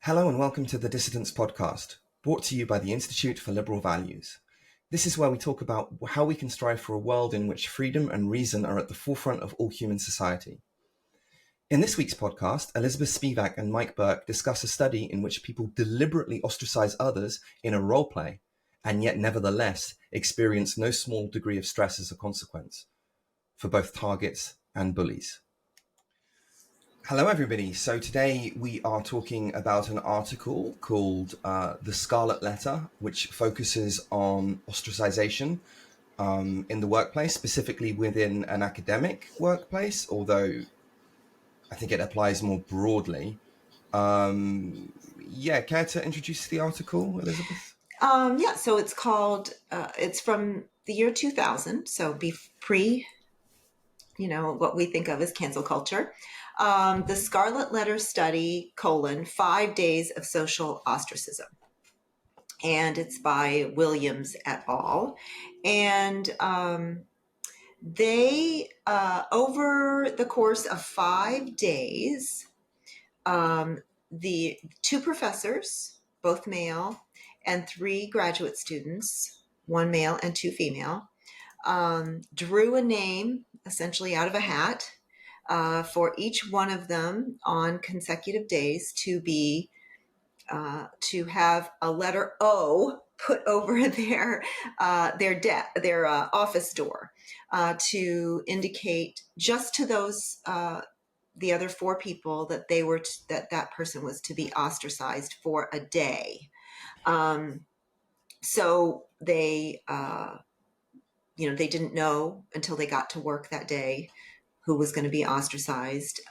Hello and welcome to the Dissidents Podcast, brought to you by the Institute for Liberal Values. This is where we talk about how we can strive for a world in which freedom and reason are at the forefront of all human society. In this week's podcast, Elizabeth Spivak and Mike Burke discuss a study in which people deliberately ostracize others in a role play, and yet nevertheless experience no small degree of stress as a consequence, for both targets and bullies. Hello, everybody. So today we are talking about an article called The Scarlet Letter, which focuses on ostracization in the workplace, specifically within an academic workplace, although I think it applies more broadly. Care to introduce the article, Elizabeth? So it's called, it's from the year 2000, so pre, what we think of as cancel culture. The Scarlet Letter Study, 5 Days of Social Ostracism. And it's by Williams et al. And they, over the course of 5 days, the two professors, both male, and 3 graduate students, 1 male and 2 female, drew a name essentially out of a hat for each one of them on consecutive days to have a letter O put over their office door to indicate just to those the other 4 people that that person was to be ostracized for a day. So they they didn't know until they got to work that day who was going to be ostracized.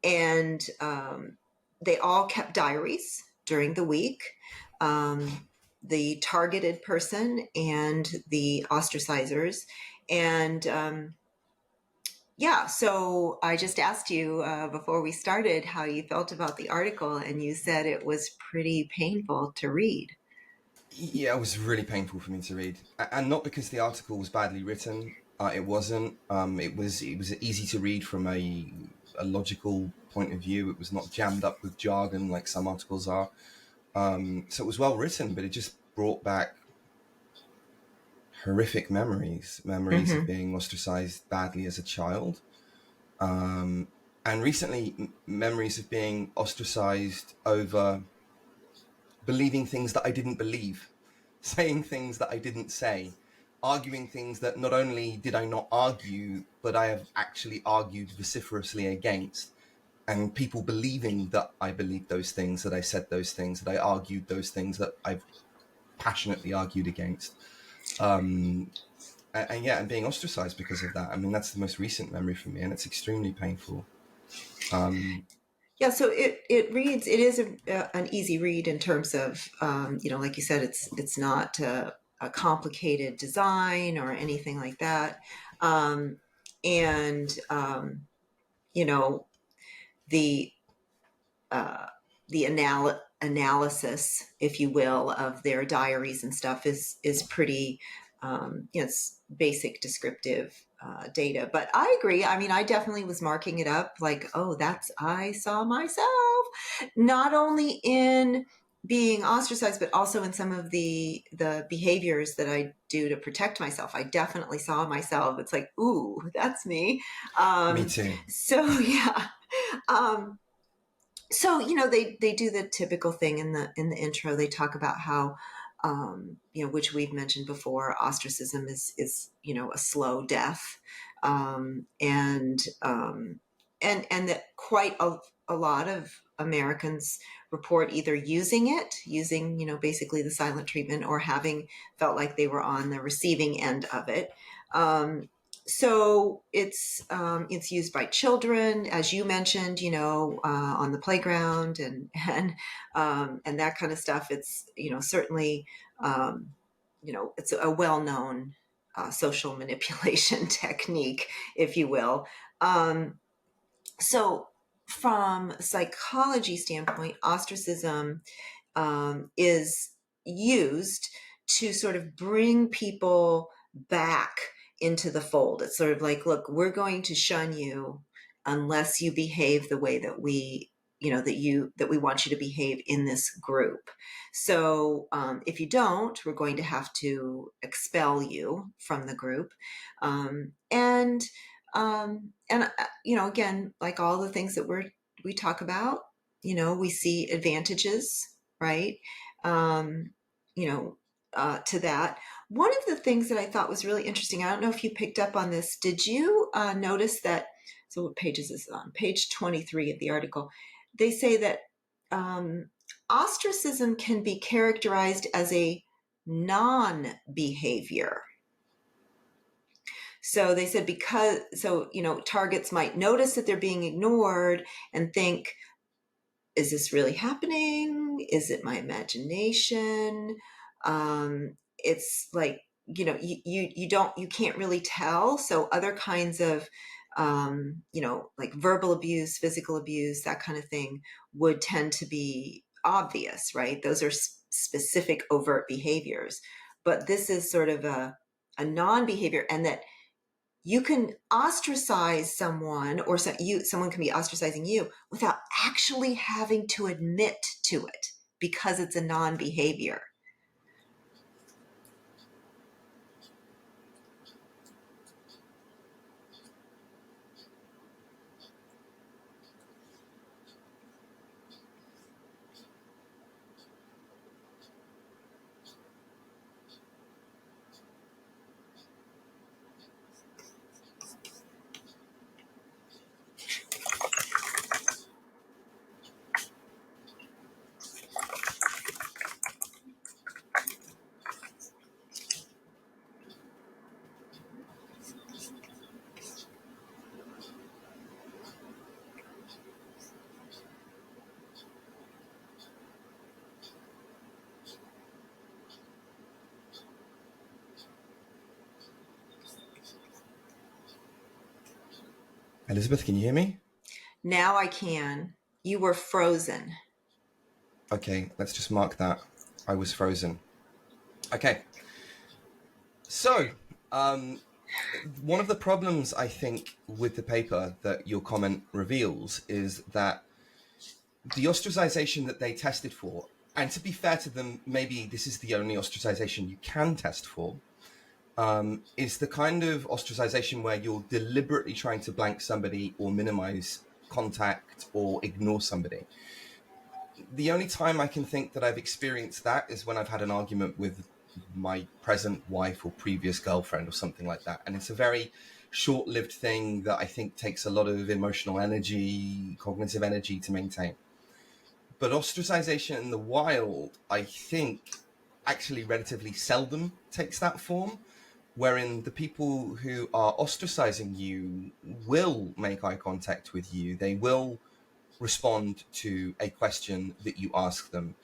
They all kept diaries during the week. The targeted person and the ostracizers. And so I just asked you before we started how you felt about the article, and you said it was pretty painful to read. Yeah, it was really painful for me to read, and not because the article was badly written. It wasn't. It was easy to read from a logical point of view. It was not jammed up with jargon like some articles are. So it was well written, but it just brought back horrific memories of being ostracized badly as a child, and recently memories of being ostracized over believing things that I didn't believe, saying things that I didn't say, arguing things that not only did I not argue, but I have actually argued vociferously against, and people believing that I believed those things, that I said those things, that I argued those things that I've passionately argued against. And being ostracized because of that. I mean, that's the most recent memory for me, and it's extremely painful. So it reads. It is an easy read in terms of like you said, it's not a complicated design or anything like that, the analysis, if you will, of their diaries and stuff is pretty. It's basic descriptive data. But I agree. I mean, I definitely was marking it up like, oh, I saw myself, not only in being ostracized, but also in some of the behaviors that I do to protect myself. I definitely saw myself. It's like, ooh, that's me. Me too. So, yeah. So, they do the typical thing in the intro. They talk about how, which we've mentioned before, ostracism is a slow death, and that quite a lot of Americans report either using basically the silent treatment, or having felt like they were on the receiving end of it. So it's used by children, as you mentioned, on the playground and that kind of stuff. It's certainly it's a well-known social manipulation technique, if you will. So from a psychology standpoint, ostracism is used to sort of bring people back into the fold. It's sort of like, look, we're going to shun you unless you behave the way that we that we want you to behave in this group. So if you don't, we're going to have to expel you from the group. And again, like all the things that we talk about, we see advantages, right? To that. One of the things that I thought was really interesting, I don't know if you picked up on this. Did you notice that? So what page is this on? Page 23 of the article. They say that ostracism can be characterized as a non-behavior. So they said targets might notice that they're being ignored and think, is this really happening? Is it my imagination? It's like, you can't really tell. So other kinds of, like verbal abuse, physical abuse, that kind of thing would tend to be obvious, right? Those are specific overt behaviors. But this is sort of a non-behavior, and that you can ostracize someone, or someone can be ostracizing you without actually having to admit to it because it's a non-behavior. Elizabeth, can you hear me? Now I can. You were frozen. Okay, let's just mark that. I was frozen. Okay. So, one of the problems I think with the paper that your comment reveals is that the ostracization that they tested for, and to be fair to them, maybe this is the only ostracization you can test for, is the kind of ostracization where you're deliberately trying to blank somebody or minimize contact or ignore somebody. The only time I can think that I've experienced that is when I've had an argument with my present wife or previous girlfriend or something like that. And it's a very short-lived thing that I think takes a lot of emotional energy, cognitive energy to maintain. But ostracization in the wild, I think, actually relatively seldom takes that form, wherein the people who are ostracizing you will make eye contact with you. They will respond to a question that you ask them,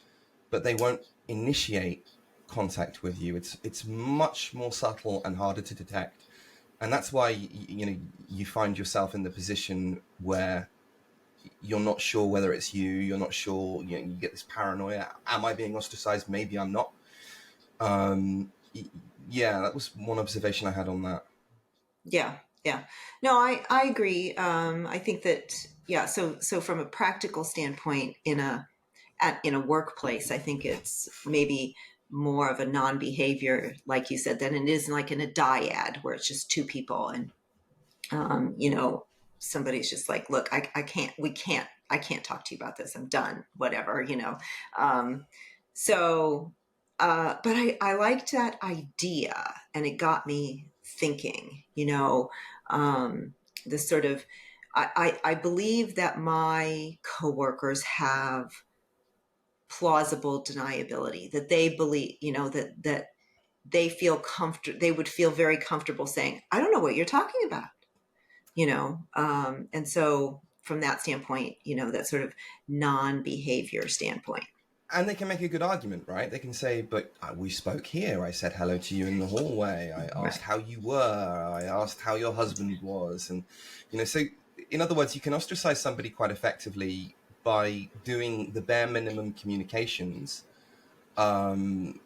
but they won't initiate contact with you. It's much more subtle and harder to detect. And that's why you find yourself in the position where you're not sure whether it's you're not sure, you get this paranoia. Am I being ostracized? Maybe I'm not. Yeah, that was one observation I had on that. Yeah. No, I agree. I think that, yeah. So from a practical standpoint, in a workplace, I think it's maybe more of a non-behavior, like you said, than it is like in a dyad where it's just two people, and somebody's just like, look, I can't talk to you about this. I'm done, whatever. But I liked that idea, and it got me thinking, this sort of, I believe that my coworkers have plausible deniability, that they believe, that they feel comfortable, they would feel very comfortable saying, I don't know what you're talking about, and so from that standpoint, that sort of non-behavior standpoint. And they can make a good argument, right? They can say, but we spoke here. I said hello to you in the hallway. I asked how you were. I asked how your husband was. And, so in other words, you can ostracize somebody quite effectively by doing the bare minimum communications in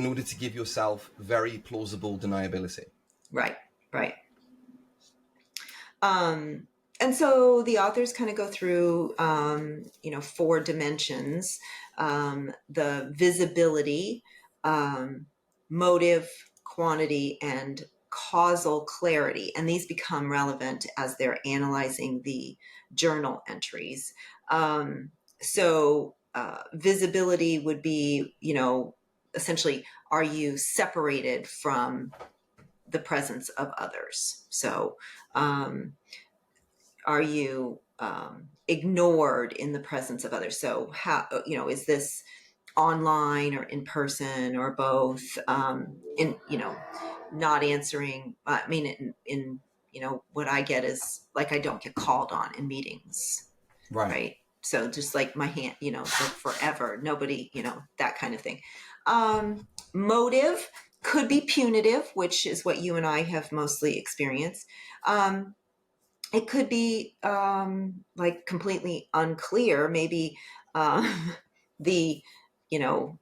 order to give yourself very plausible deniability. Right. And so the authors kind of go through, 4 dimensions: the visibility, motive, quantity, and causal clarity. And these become relevant as they're analyzing the journal entries. Visibility would be, essentially, are you separated from the presence of others? So, are you ignored in the presence of others? So how, is this online or in person or both? Not answering. I mean, what I get is like, I don't get called on in meetings, Right. right? So just like my hand, like forever, nobody, that kind of thing. Motive could be punitive, which is what you and I have mostly experienced. It could be like completely unclear. Maybe the, you know,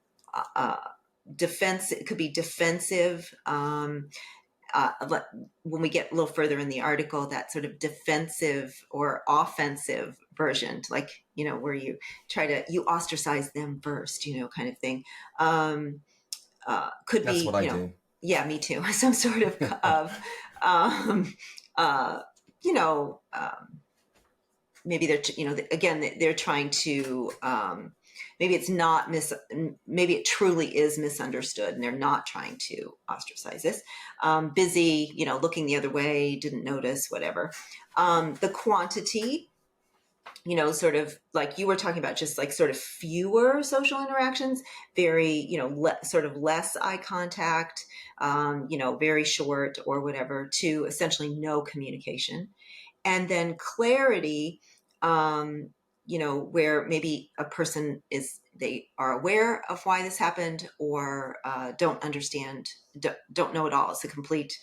defense. It could be defensive. When we get a little further in the article, that sort of defensive or offensive version, like, where you you ostracize them first, kind of thing. Could That's be, what I do. yeah, me too. Some sort of um, uh, you know, maybe they're, again, they're trying to, maybe it's not maybe it truly is misunderstood and they're not trying to ostracize this. Busy, looking the other way, didn't notice, whatever. The quantity, sort of like you were talking about, just like sort of fewer social interactions, very, sort of less eye contact, very short or whatever, to essentially no communication. And then clarity, where maybe a person they are aware of why this happened, or don't understand, don't know at all. It's a complete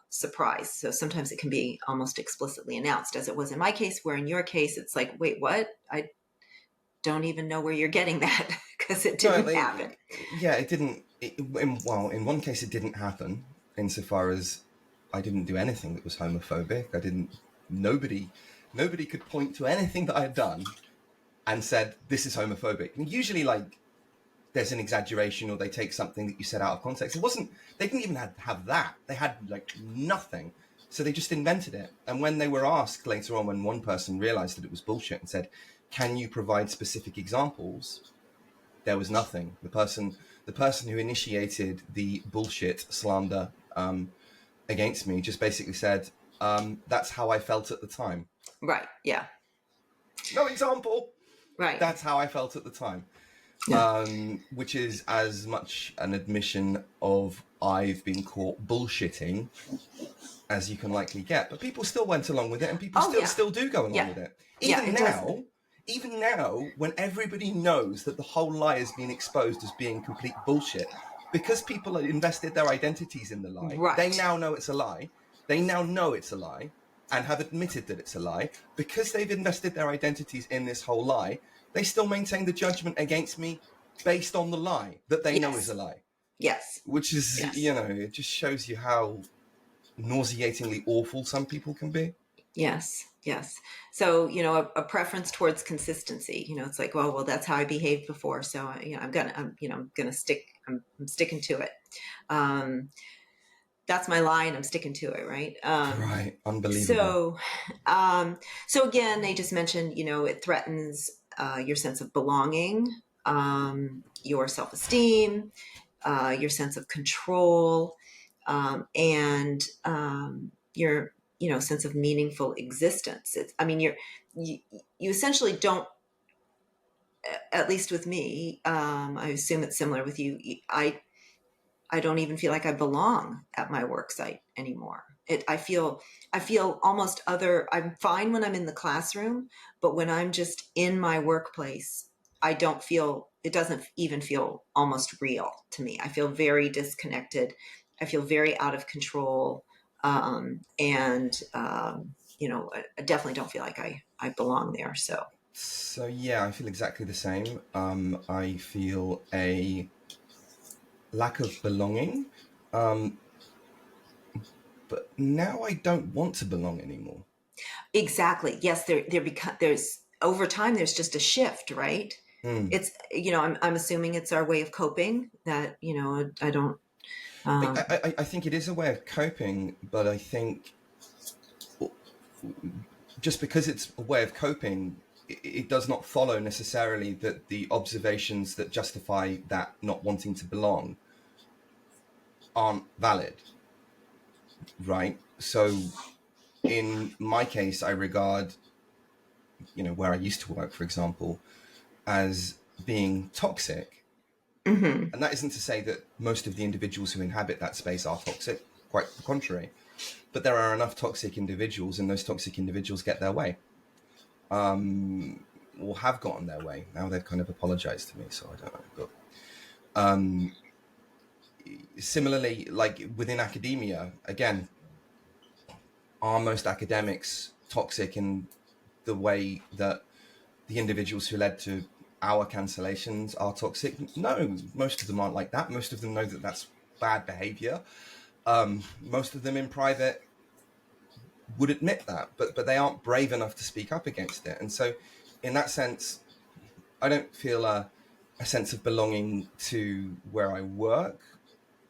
surprise. So sometimes it can be almost explicitly announced, as it was in my case, where in your case, it's like, wait, what? I don't even know where you're getting that, because it No, didn't happen. yeah, it didn't. In one case, it didn't happen insofar as I didn't do anything that was homophobic. I didn't. Nobody could point to anything that I had done and said this is homophobic. And usually, like, there's an exaggeration or they take something that you said out of context. It wasn't. They didn't even have that. They had like nothing. So they just invented it. And when they were asked later on, when one person realized that it was bullshit and said, "Can you provide specific examples?" There was nothing. The person who initiated the bullshit slander against me just basically said, "That's how I felt at the time." Right. Yeah. No example. Right. That's how I felt at the time. Yeah. Which is as much an admission of I've been caught bullshitting as you can likely get. But people still went along with it, and people Oh, yeah. still do go along Yeah. with it. Yeah. It does. Even now, when everybody knows that the whole lie has been exposed as being complete bullshit, because people have invested their identities in the lie, they Right. now know it's a lie. They now know it's a lie and have admitted that it's a lie. Because they've invested their identities in this whole lie, they still maintain the judgment against me based on the lie that they know is Yes. a lie. Yes. Which is, Yes. it just shows you how nauseatingly awful some people can be. Yes. Yes. So, a preference towards consistency, it's like, well, that's how I behaved before. So, I'm gonna stick, I'm sticking to it. Um, that's my line. I'm sticking to it. Right. Right. Unbelievable. So, so again, they just mentioned, it threatens your sense of belonging, your self-esteem, your sense of control, and your sense of meaningful existence. You essentially don't, at least with me, I assume it's similar with you. I don't even feel like I belong at my work site anymore. I feel almost other. I'm fine when I'm in the classroom, but when I'm just in my workplace, I don't feel. It doesn't even feel almost real to me. I feel very disconnected. I feel very out of control, and I definitely don't feel like I belong there. So yeah, I feel exactly the same. I feel a lack of belonging, but now I don't want to belong anymore. Exactly. Yes, there's over time there's just a shift, right? Mm. It's I'm assuming it's our way of coping that I don't I think it is a way of coping, but I think just because it's a way of coping, it does not follow necessarily that the observations that justify that not wanting to belong aren't valid, right? So in my case, I regard, where I used to work, for example, as being toxic. mm-hmm. And that isn't to say that most of the individuals who inhabit that space are toxic, quite the contrary. But there are enough toxic individuals, and those toxic individuals get their way, or have gotten their way. Now they've kind of apologized to me, so I don't know. But similarly, like within academia, again, are most academics toxic in the way that the individuals who led to our cancellations are toxic? No, most of them aren't like that. Most of them know that that's bad behavior. Most of them in private would admit that, but they aren't brave enough to speak up against it. And so in that sense, I don't feel a sense of belonging to where I work,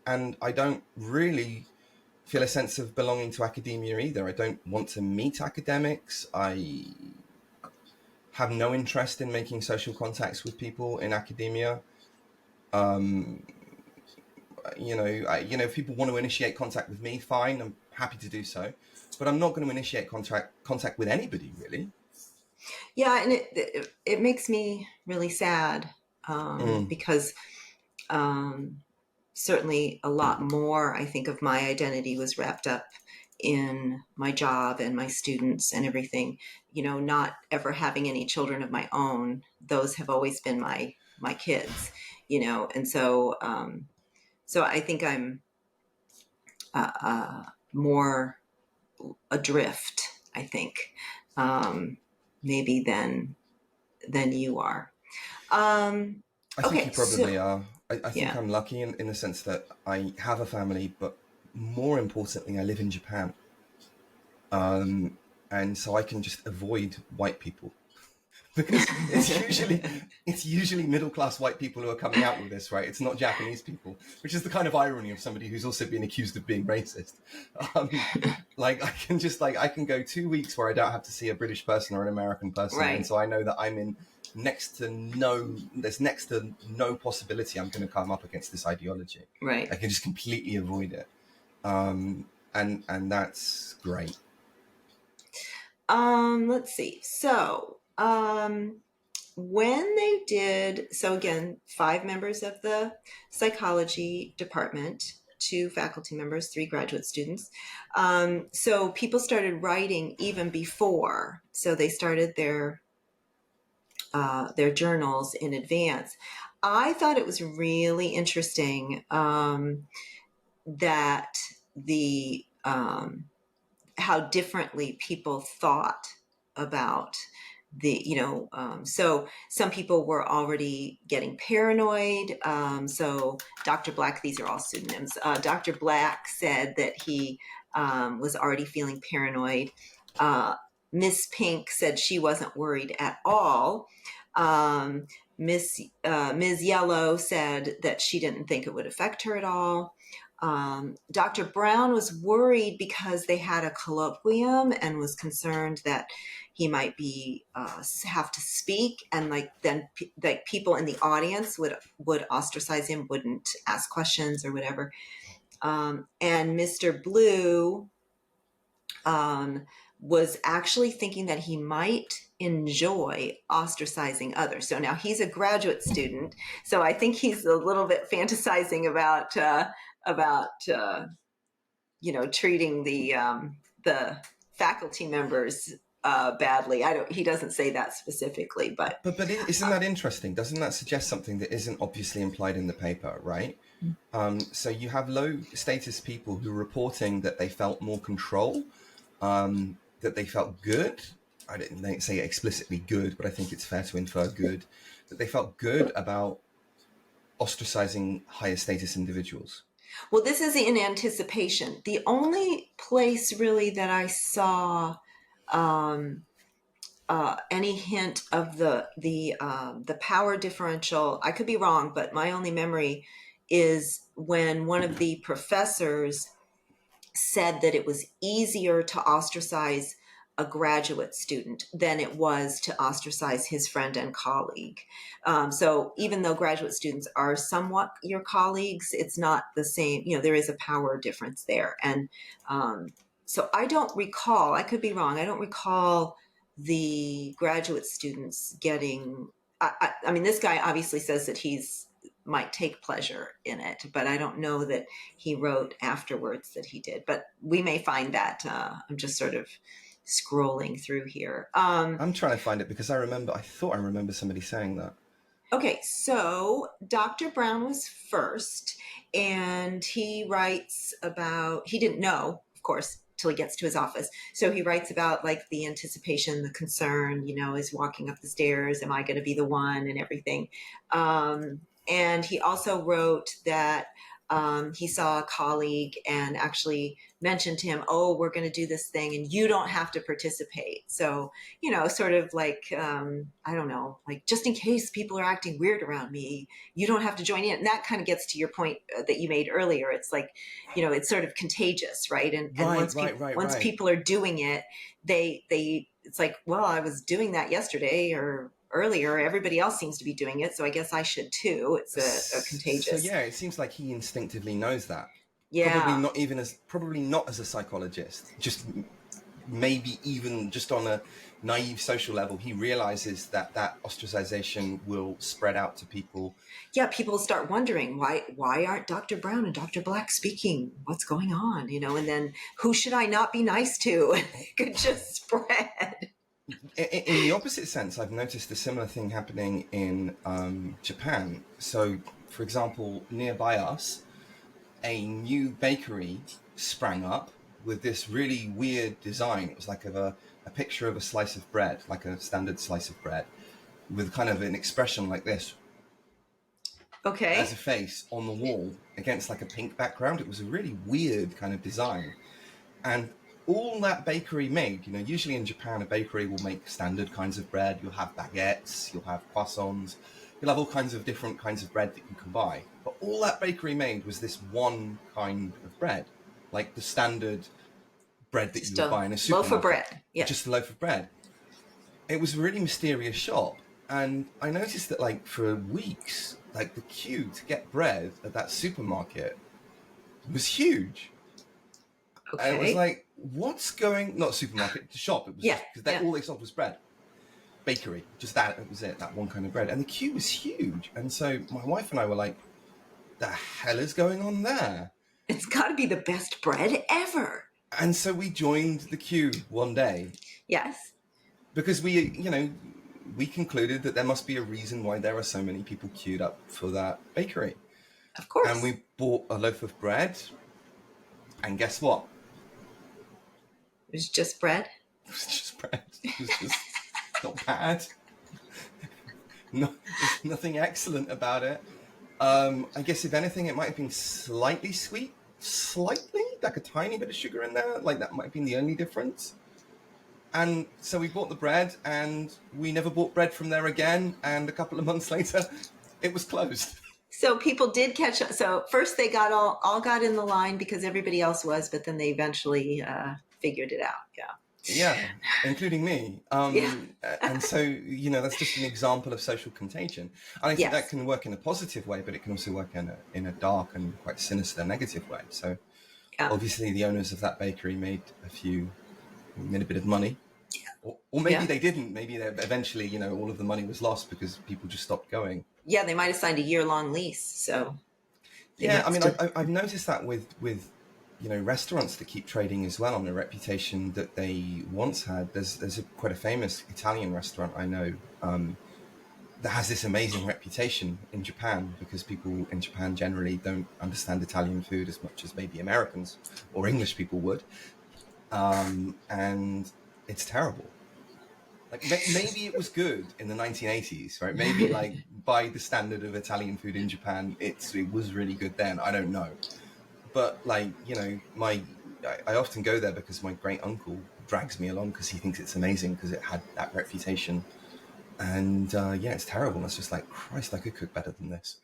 and I don't really feel a sense of belonging to academia either. I don't want to meet academics. I have no interest in making social contacts with people in academia. If people want to initiate contact with me, fine, I'm happy to do so. But I'm not going to initiate contact with anybody, really. Yeah, and it makes me really sad, Mm. because certainly a lot more, I think, of my identity was wrapped up in my job and my students and everything. Not ever having any children of my own; those have always been my kids. And so I think I'm more adrift, I think, maybe than you are. I think Okay, you so probably are. I think yeah. I'm lucky in the sense that I have a family, but more importantly, I live in Japan. And so I can just avoid white people because it's usually middle class white people who are coming out with this, right? It's not Japanese people, which is the kind of irony of somebody who's also been accused of being racist. Like I can go 2 weeks where I don't have to see a British person or an American person, and Right, so I know that I'm in there's next to no possibility I'm going to come up against this ideology. right. I can just completely avoid it, and that's great. Let's see. So, when they did, so again, 5 members of the psychology department, 2 faculty members, 3 graduate students. So people started writing even before. So they started their journals in advance. I thought it was really interesting, that the how differently people thought about so some people were already getting paranoid. So Dr. Black, these are all pseudonyms. Dr. Black said that he was already feeling paranoid. Miss Pink said she wasn't worried at all. um, Ms. Yellow said that she didn't think it would affect her at all. Dr. Brown was worried because they had a colloquium and was concerned that he might be have to speak, and then like people in the audience would ostracize him, wouldn't ask questions or whatever. And Mr. Blue was actually thinking that he might enjoy ostracizing others. So now he's a graduate student, so I think he's a little bit fantasizing about treating the faculty members badly. He doesn't say that specifically, but But isn't that interesting? Doesn't that suggest something that isn't obviously implied in the paper, right? So you have low status people who are reporting that they felt more control, that they felt good. I didn't say explicitly good, but I think it's fair to infer good, that they felt good about ostracizing higher status individuals. well, this is in anticipation. The only place really that I saw any hint of the power differential. I could be wrong, but my only memory is when one of the professors said that it was easier to ostracize a graduate student than it was to ostracize his friend and colleague. So even though graduate students are somewhat your colleagues, it's not the same. There is a power difference there. And so I don't recall, I could be wrong, I don't recall the graduate students getting, I mean, this guy obviously says that might take pleasure in it, but I don't know that he wrote afterwards that he did, but we may find that. I'm just sort of scrolling through here. I'm trying to find it because I thought I remember somebody saying that. Okay, so Dr. Brown was first, and he writes about, he didn't know, of course, till he gets to his office. So he writes about like the anticipation, the concern, is walking up the stairs, am I going to be the one, and everything. And he also wrote that he saw a colleague and actually mentioned to him, oh, we're going to do this thing and you don't have to participate. So, sort of like, I don't know, like just in case people are acting weird around me, you don't have to join in. And that kind of gets to your point that you made earlier. It's like, it's sort of contagious, right? And once people are doing it, it's like, well, I was doing that yesterday or earlier, everybody else seems to be doing it, so I guess I should too. It's a contagious. So yeah, it seems like he instinctively knows that. Yeah. Probably not as a psychologist, just maybe even just on a naive social level, he realizes that ostracization will spread out to people. Yeah, people start wondering why aren't Dr. Brown and Dr. Black speaking? What's going on? And then who should I not be nice to? And it could just spread. In the opposite sense, I've noticed a similar thing happening in Japan. So, for example, nearby us, a new bakery sprang up with this really weird design. It was like a picture of a slice of bread, like a standard slice of bread, with kind of an expression like this. Okay. As a face on the wall against like a pink background. It was a really weird kind of design. And all that bakery made, usually in Japan, a bakery will make standard kinds of bread. You'll have baguettes, you'll have croissants, you'll have all kinds of different kinds of bread that you can buy. But all that bakery made was this one kind of bread, like the standard bread that you would buy in a supermarket. Loaf of bread. Yeah. Just a loaf of bread. It was a really mysterious shop. And I noticed that like for weeks, like the queue to get bread at that supermarket was huge. Okay. And it was like, what's going, not supermarket, the shop. It was because all they sold was bread. Bakery, just that was it, that one kind of bread. And the queue was huge. And so my wife and I were like, the hell is going on there? It's got to be the best bread ever. And so we joined the queue one day. Yes. Because we concluded that there must be a reason why there are so many people queued up for that bakery. Of course. And we bought a loaf of bread. And guess what? It was just bread? It was just bread. It was just not bad. No, there's nothing excellent about it. I guess if anything, it might have been slightly sweet. Slightly? Like a tiny bit of sugar in there. Like that might have been the only difference. And so we bought the bread and we never bought bread from there again. And a couple of months later, it was closed. So people did catch up. So first they got all got in the line because everybody else was, but then they eventually figured it out. Yeah. Yeah, including me. And so, that's just an example of social contagion. And I think that can work in a positive way, but it can also work in a dark and quite sinister negative way. So obviously the owners of that bakery made a bit of money. Yeah. Or maybe they didn't. Maybe eventually, all of the money was lost because people just stopped going. Yeah, they might have signed a year-long lease. So I've noticed that with restaurants that keep trading as well on a reputation that they once had. There's quite a famous Italian restaurant I know that has this amazing reputation in Japan because people in Japan generally don't understand Italian food as much as maybe Americans or English people would. And it's terrible. Like maybe it was good in the 1980s, right? Maybe like by the standard of Italian food in Japan, it was really good then. I don't know. But like, my I often go there because my great uncle drags me along because he thinks it's amazing because it had that reputation. And yeah, it's terrible. It's just like, Christ, I could cook better than this.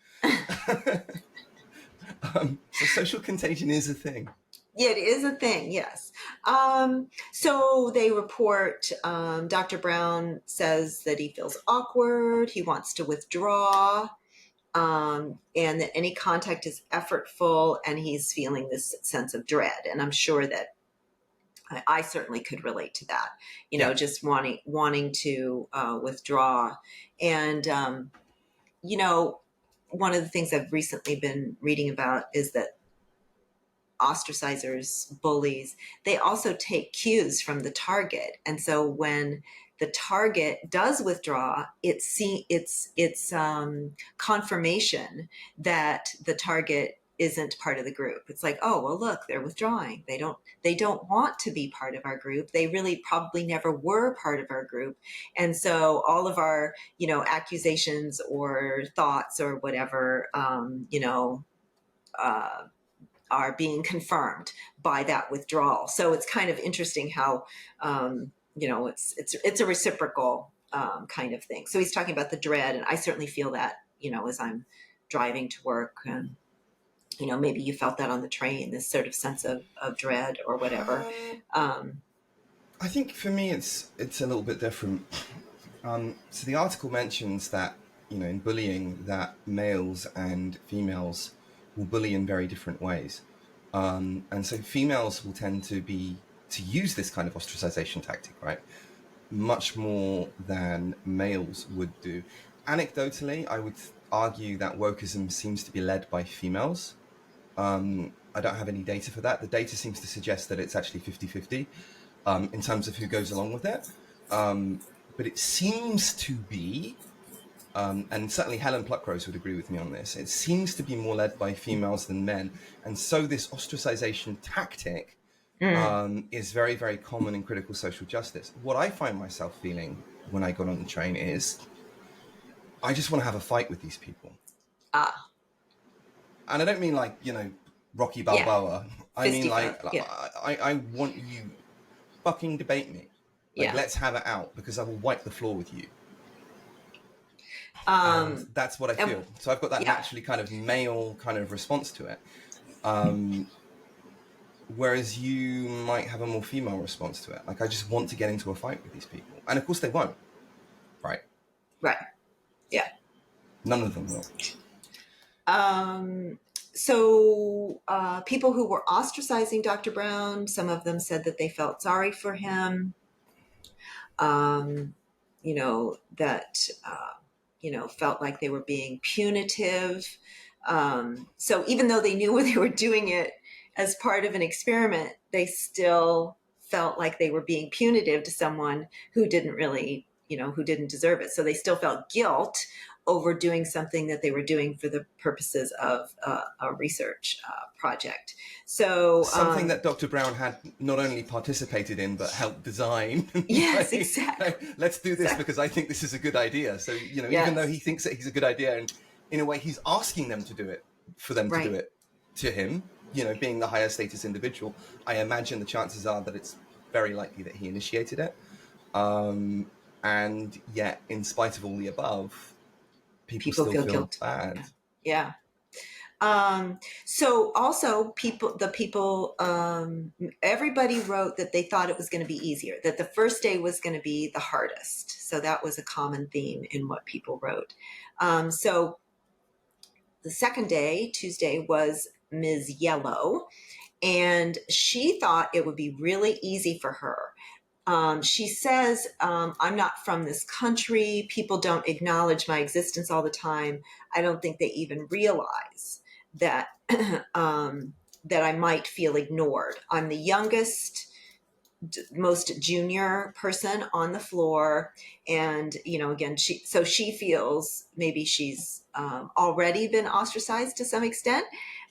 So social contagion is a thing. Yeah, it is a thing, yes. So they report Dr. Brown says that he feels awkward, he wants to withdraw, and that any contact is effortful, and he's feeling this sense of dread. And I'm sure that I certainly could relate to that, just wanting to withdraw. And, one of the things I've recently been reading about is that ostracizers, bullies, they also take cues from the target. And so when the target does withdraw, it's confirmation that the target isn't part of the group. It's like, oh, well, look, they're withdrawing. They don't want to be part of our group. They really probably never were part of our group. And so all of our, accusations or thoughts or whatever, are being confirmed by that withdrawal. So it's kind of interesting how, it's a reciprocal kind of thing. So he's talking about the dread, and I certainly feel that, as I'm driving to work, and maybe you felt that on the train, this sort of sense of dread or whatever. I think for me, it's a little bit different. So the article mentions that, in bullying, that males and females will bully in very different ways. And so females will tend to use this kind of ostracization tactic, right? Much more than males would do. Anecdotally, I would argue that wokeism seems to be led by females. I don't have any data for that. The data seems to suggest that it's actually 50-50 in terms of who goes along with it. But it seems to be, and certainly Helen Pluckrose would agree with me on this, it seems to be more led by females than men. And so this ostracization tactic is very, very common in critical social justice. What I find myself feeling when I got on the train is, I just want to have a fight with these people. And I don't mean like, Rocky Balboa. Yeah. I mean like, I want you fucking debate me. Let's have it out, because I will wipe the floor with you. And that's what I feel. So I've got that naturally kind of male kind of response to it. Whereas you might have a more female response to it. Like, I just want to get into a fight with these people. And of course they won't. Right. Right. Yeah. None of them will. So people who were ostracizing Dr. Brown, some of them said that they felt sorry for him. Felt like they were being punitive. So even though they knew they were doing it as part of an experiment, they still felt like they were being punitive to someone who didn't really, who didn't deserve it. So they still felt guilt over doing something that they were doing for the purposes of a research project. So something that Dr. Brown had not only participated in, but helped design. Yes, exactly. Let's do this because I think this is a good idea. So, even though he thinks that he's a good idea, and in a way he's asking them to do it for them to do it to him, being the higher status individual, I imagine the chances are that it's very likely that he initiated it. And yet, in spite of all the above, people still feel bad. Yeah. So also everybody wrote that they thought it was going to be easier, that the first day was going to be the hardest. So that was a common theme in what people wrote. So the second day, Tuesday, was Ms. Yellow, and she thought it would be really easy for her. She says, I'm not from this country. People don't acknowledge my existence all the time. I don't think they even realize that that I might feel ignored. I'm the youngest, most junior person on the floor. And, again, she feels maybe she's already been ostracized to some extent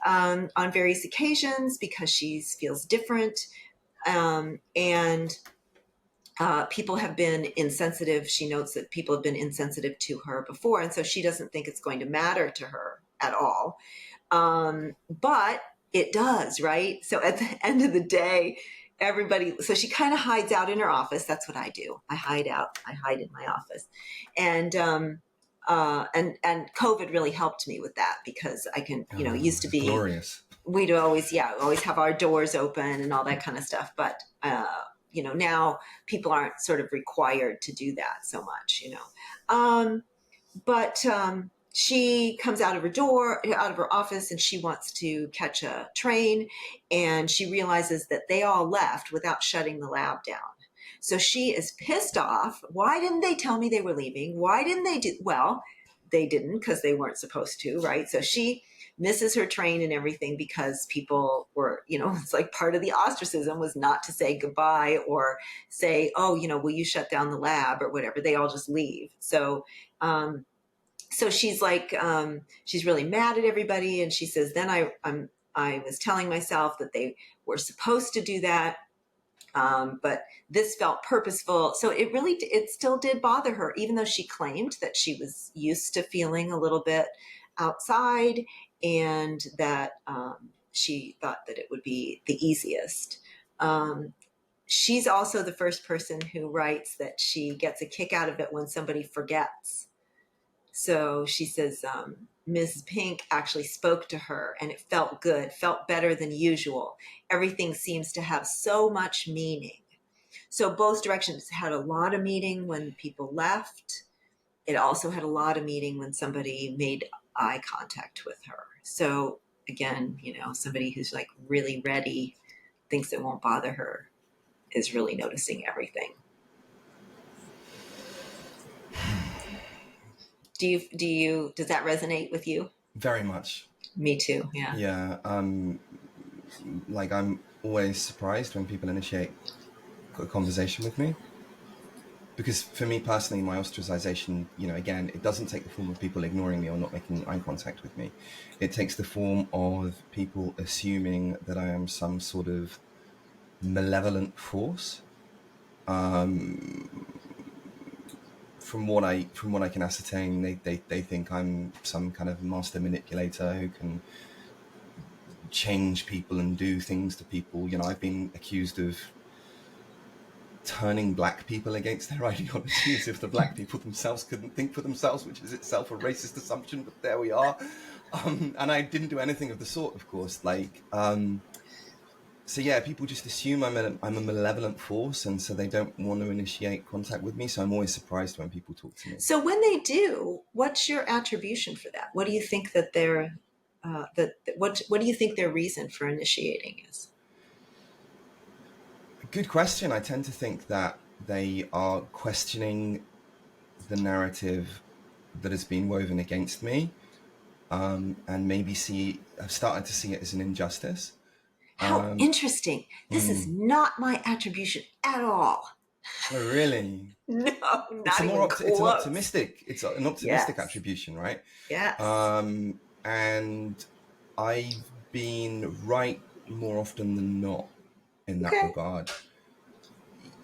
on various occasions because she feels different. And people have been insensitive. She notes that people have been insensitive to her before. And so she doesn't think it's going to matter to her at all. But It does, right? So at the end of the day, everybody, so she kind of hides out in her office. That's what I do. I hide out. I hide in my office. And, and COVID really helped me with that because I can, used to be glorious. We'd always have our doors open and all that kind of stuff. But, now people aren't sort of required to do that so much, but she comes out of her office, and she wants to catch a train, and she realizes that they all left without shutting the lab down. So she is pissed off. Why didn't they tell me they were leaving? Why didn't they do? Well, they didn't because they weren't supposed to, right? So she misses her train and everything because people were, it's like part of the ostracism was not to say goodbye or say, oh, will you shut down the lab or whatever. They all just leave. So, so she's like, she's really mad at everybody. And she says, then I was telling myself that they were supposed to do that. But this felt purposeful. So it still did bother her, even though she claimed that she was used to feeling a little bit outside and that she thought that it would be the easiest. She's also the first person who writes that she gets a kick out of it when somebody forgets. So she says, Ms. Pink actually spoke to her and it felt good, felt better than usual. Everything seems to have so much meaning. So both directions had a lot of meaning when people left. It also had a lot of meaning when somebody made eye contact with her. So again, somebody who's like really ready, thinks it won't bother her, is really noticing everything. Does that resonate with you? Very much. Me too. Yeah. Yeah. Like I'm always surprised when people initiate a conversation with me, because for me personally, my ostracization, again, it doesn't take the form of people ignoring me or not making eye contact with me. It takes the form of people assuming that I am some sort of malevolent force. From what I can ascertain, they think I'm some kind of master manipulator who can change people and do things to people. I've been accused of turning black people against their ideology, as if the black people themselves couldn't think for themselves, which is itself a racist assumption, but there we are. And I didn't do anything of the sort, of course. So yeah, people just assume I'm a malevolent force, and so they don't want to initiate contact with me. So I'm always surprised when people talk to me. So when they do, what's your attribution for that? What do you think that what do you think their reason for initiating is? Good question. I tend to think that they are questioning the narrative that has been woven against me, and maybe have started to see it as an injustice. How interesting. This is not my attribution at all. Oh, really? No, not it's even close. It's an optimistic attribution, right? Yes. And I've been right more often than not in that regard.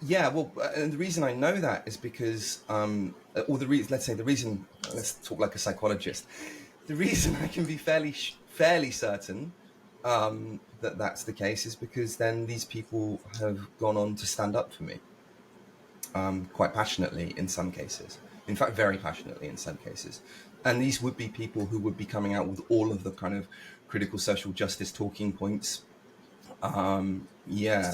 Yeah, well, and the reason I know that is because, let's talk like a psychologist. The reason I can be fairly certain that that's the case is because then these people have gone on to stand up for me, quite passionately in some cases. In fact, very passionately in some cases. And these would be people who would be coming out with all of the kind of critical social justice talking points. Yeah.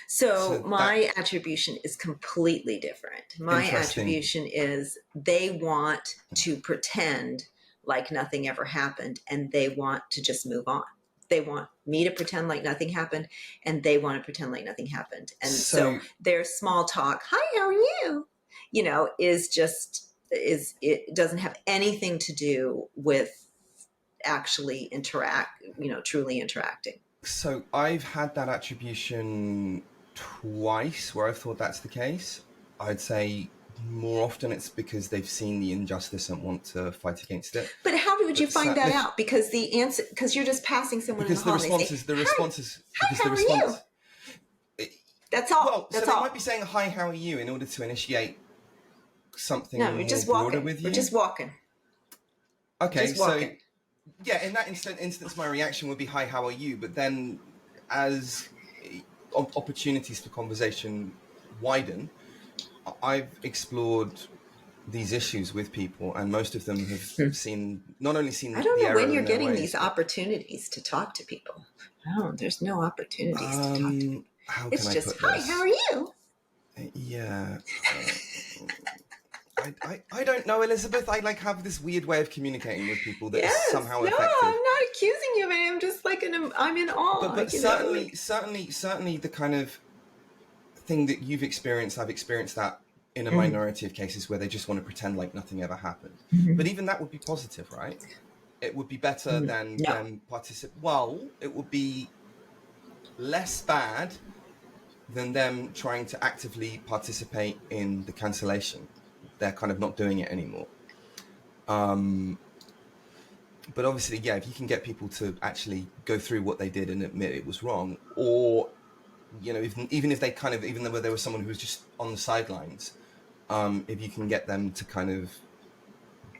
So my attribution is completely different. My attribution is they want to pretend like nothing ever happened, and they want to just move on. They want me to pretend like nothing happened, and they want to pretend like nothing happened. And so their small talk, hi, how are you? It doesn't have anything to do with actually truly interacting. So I've had that attribution twice where I've thought that's the case. I'd say more often it's because they've seen the injustice and want to fight against it. But how would you find that out? Because you're just passing someone in the hall. The response how are you? That's all. Well, they might be saying, hi, how are you, in order to initiate something no, you're just broader walking. with you. We're just walking. Okay, just walking. Yeah, in that instance, my reaction would be, "Hi, how are you?" But then, as opportunities for conversation widen, I've explored these issues with people, and most of them have not only I seen don't the know when error you're in their getting these ways, but opportunities to talk to people. No, there's no opportunities to talk to people. how can It's I just, put hi, how are this? you? Yeah. I don't know, Elizabeth. I like have this weird way of communicating with people that is Yes. somehow No, effective. I'm not accusing you of it. I'm just like, I'm in awe, But you know, certainly, like, certainly the kind of thing that you've experienced, I've experienced that in a mm, minority of cases where they just want to pretend like nothing ever happened. But mm, even that would be positive, right? It would be better than no. them participate. Well, it would be less bad than them trying to actively participate in the cancellation. They're kind of not doing it anymore. But obviously, yeah, if you can get people to actually go through what they did and admit it was wrong, or even if they kind of, even though there was someone who was just on the sidelines, if you can get them to kind of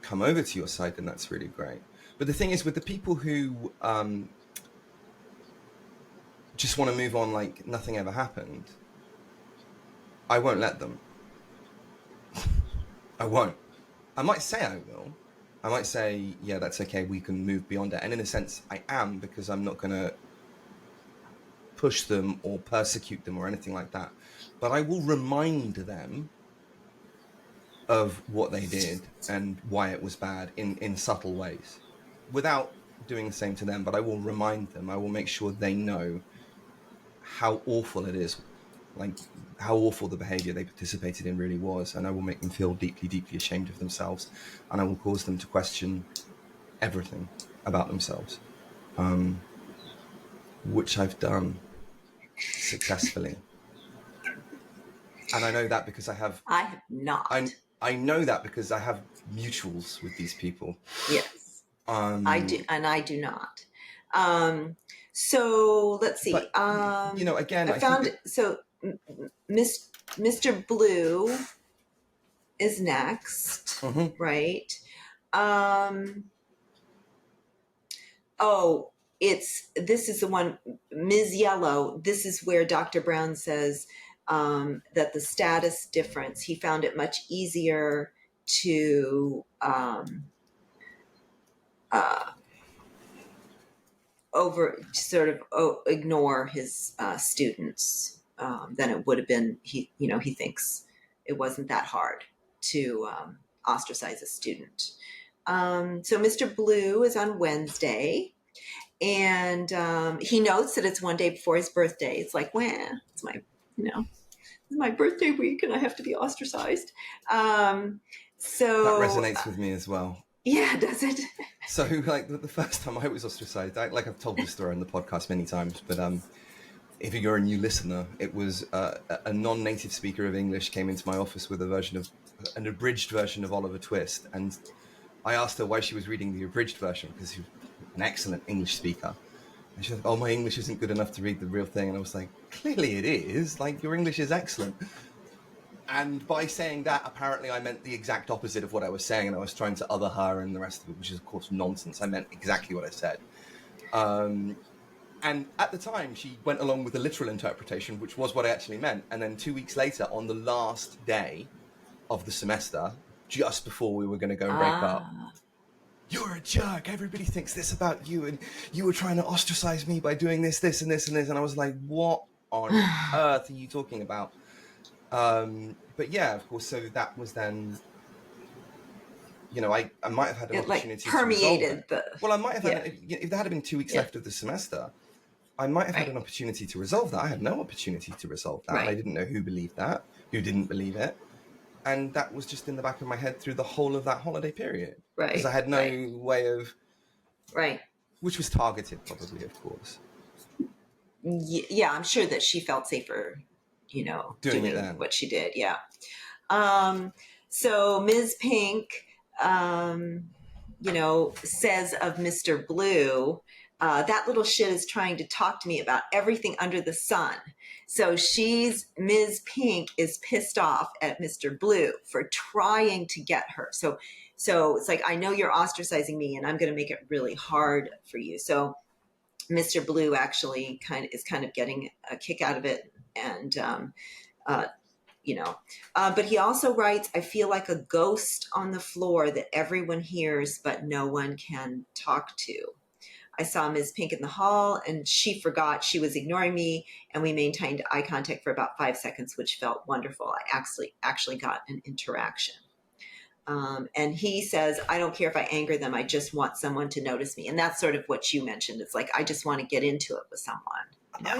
come over to your side, then that's really great. But the thing is, with the people who just want to move on like nothing ever happened, I won't let them. I won't. I might say I will. I might say, yeah, that's okay. We can move beyond it. And in a sense, I am, because I'm not going to push them or persecute them or anything like that. But I will remind them of what they did and why it was bad in subtle ways without doing the same to them. But I will remind them, I will make sure they know how awful it is, like how awful the behavior they participated in really was. And I will make them feel deeply, deeply ashamed of themselves. And I will cause them to question everything about themselves, which I've done successfully. And I know that because I have not. I know that because I have mutuals with these people. Yes, I do, and I do not. Um, so let's see. But again, I I think found that so Mr. Blue is next, right? Um, oh, this is the one, Ms. Yellow. This is where Dr. Brown says that the status difference, he found it much easier to uh, ignore his students than it would have been. He thinks it wasn't that hard to ostracize a student. So Mr. Blue is on Wednesday, and he notes that it's one day before his birthday. It's like, well, it's my birthday week, and I have to be ostracized. that So resonates with me as well. yeah, does it? So, like the first time I was ostracized, like I've told this story on the podcast many times, but if you're a new listener, it was a non-native speaker of English came into my office with an abridged version of Oliver Twist, and I asked her why she was reading the abridged version, because she was an excellent English speaker. And she was like, "Oh, my English isn't good enough to read the real thing." And I was like, "Clearly it is. Like, your English is excellent." And by saying that, apparently I meant the exact opposite of what I was saying, and I was trying to other her and the rest of it, which is, of course, nonsense. I meant exactly what I said. And at the time, she went along with the literal interpretation, which was what I actually meant. And then 2 weeks later, on the last day of the semester, just before we were going to go and break up, "You're a jerk. Everybody thinks this about you, and you were trying to ostracize me by doing this, this, and this, and this." And I was like, "What on earth are you talking about?" But yeah, of course. So that was then, I might have had an It like opportunity to resolve permeated it. the, Well, I might have yeah, had, if there had been 2 weeks yeah, left of the semester, I might have had right, an opportunity to resolve that. I had no opportunity to resolve that, and I right, didn't know who believed that, who didn't believe it. And that was just in the back of my head through the whole of that holiday period, because I right, had no right, way of, right. which was targeted probably, of course, Yeah, I'm sure that she felt safer, doing it doing then. what she did. Yeah. So Ms. Pink, says of Mr. Blue, that little shit is trying to talk to me about everything under the sun. So Ms. Pink is pissed off at Mr. Blue for trying to get her. So it's like, I know you're ostracizing me and I'm going to make it really hard for you. So Mr. Blue actually is kind of getting a kick out of it. And, but he also writes, I feel like a ghost on the floor that everyone hears, but no one can talk to. I saw Ms. Pink in the hall and she forgot she was ignoring me, and we maintained eye contact for about 5 seconds, which felt wonderful. I actually got an interaction. And he says, I don't care if I anger them. I just want someone to notice me. And that's sort of what you mentioned. It's like, I just want to get into it with someone. You know?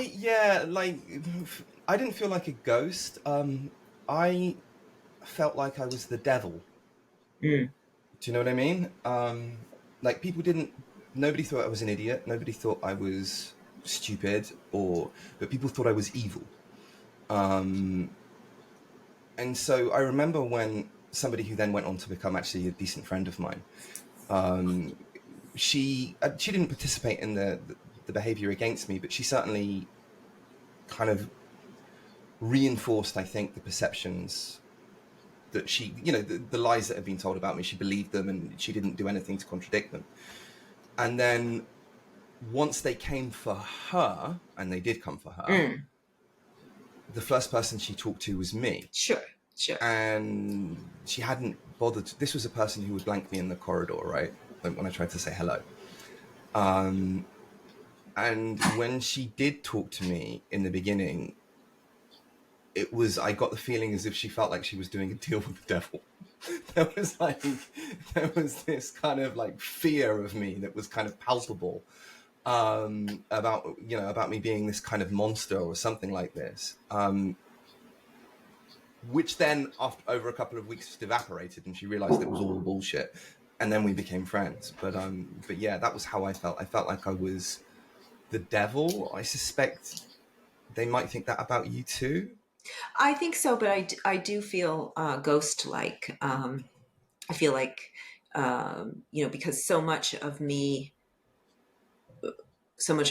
I didn't feel like a ghost. I felt like I was the devil. Do you know what I mean? Like nobody thought I was an idiot. Nobody thought I was stupid, but people thought I was evil. And so I remember when somebody who then went on to become actually a decent friend of mine, she didn't participate in the behavior against me, but she certainly kind of reinforced, I think, the perceptions that she, the lies that had been told about me. She believed them and she didn't do anything to contradict them. And then once they came for her, and they did come for her, the first person she talked to was me. Sure. And she hadn't bothered. This was a person who would blank me in the corridor, right? When I tried to say hello. And when she did talk to me in the beginning, I got the feeling as if she felt like she was doing a deal with the devil. There was this kind of like fear of me that was kind of palpable, about me being this kind of monster or something like this. Which then, over a couple of weeks, just evaporated, and she realized it was all bullshit, and then we became friends. But yeah, that was how I felt. I felt like I was the devil. I suspect they might think that about you too. I think so, but I do feel ghost-like. I feel like, because so much of my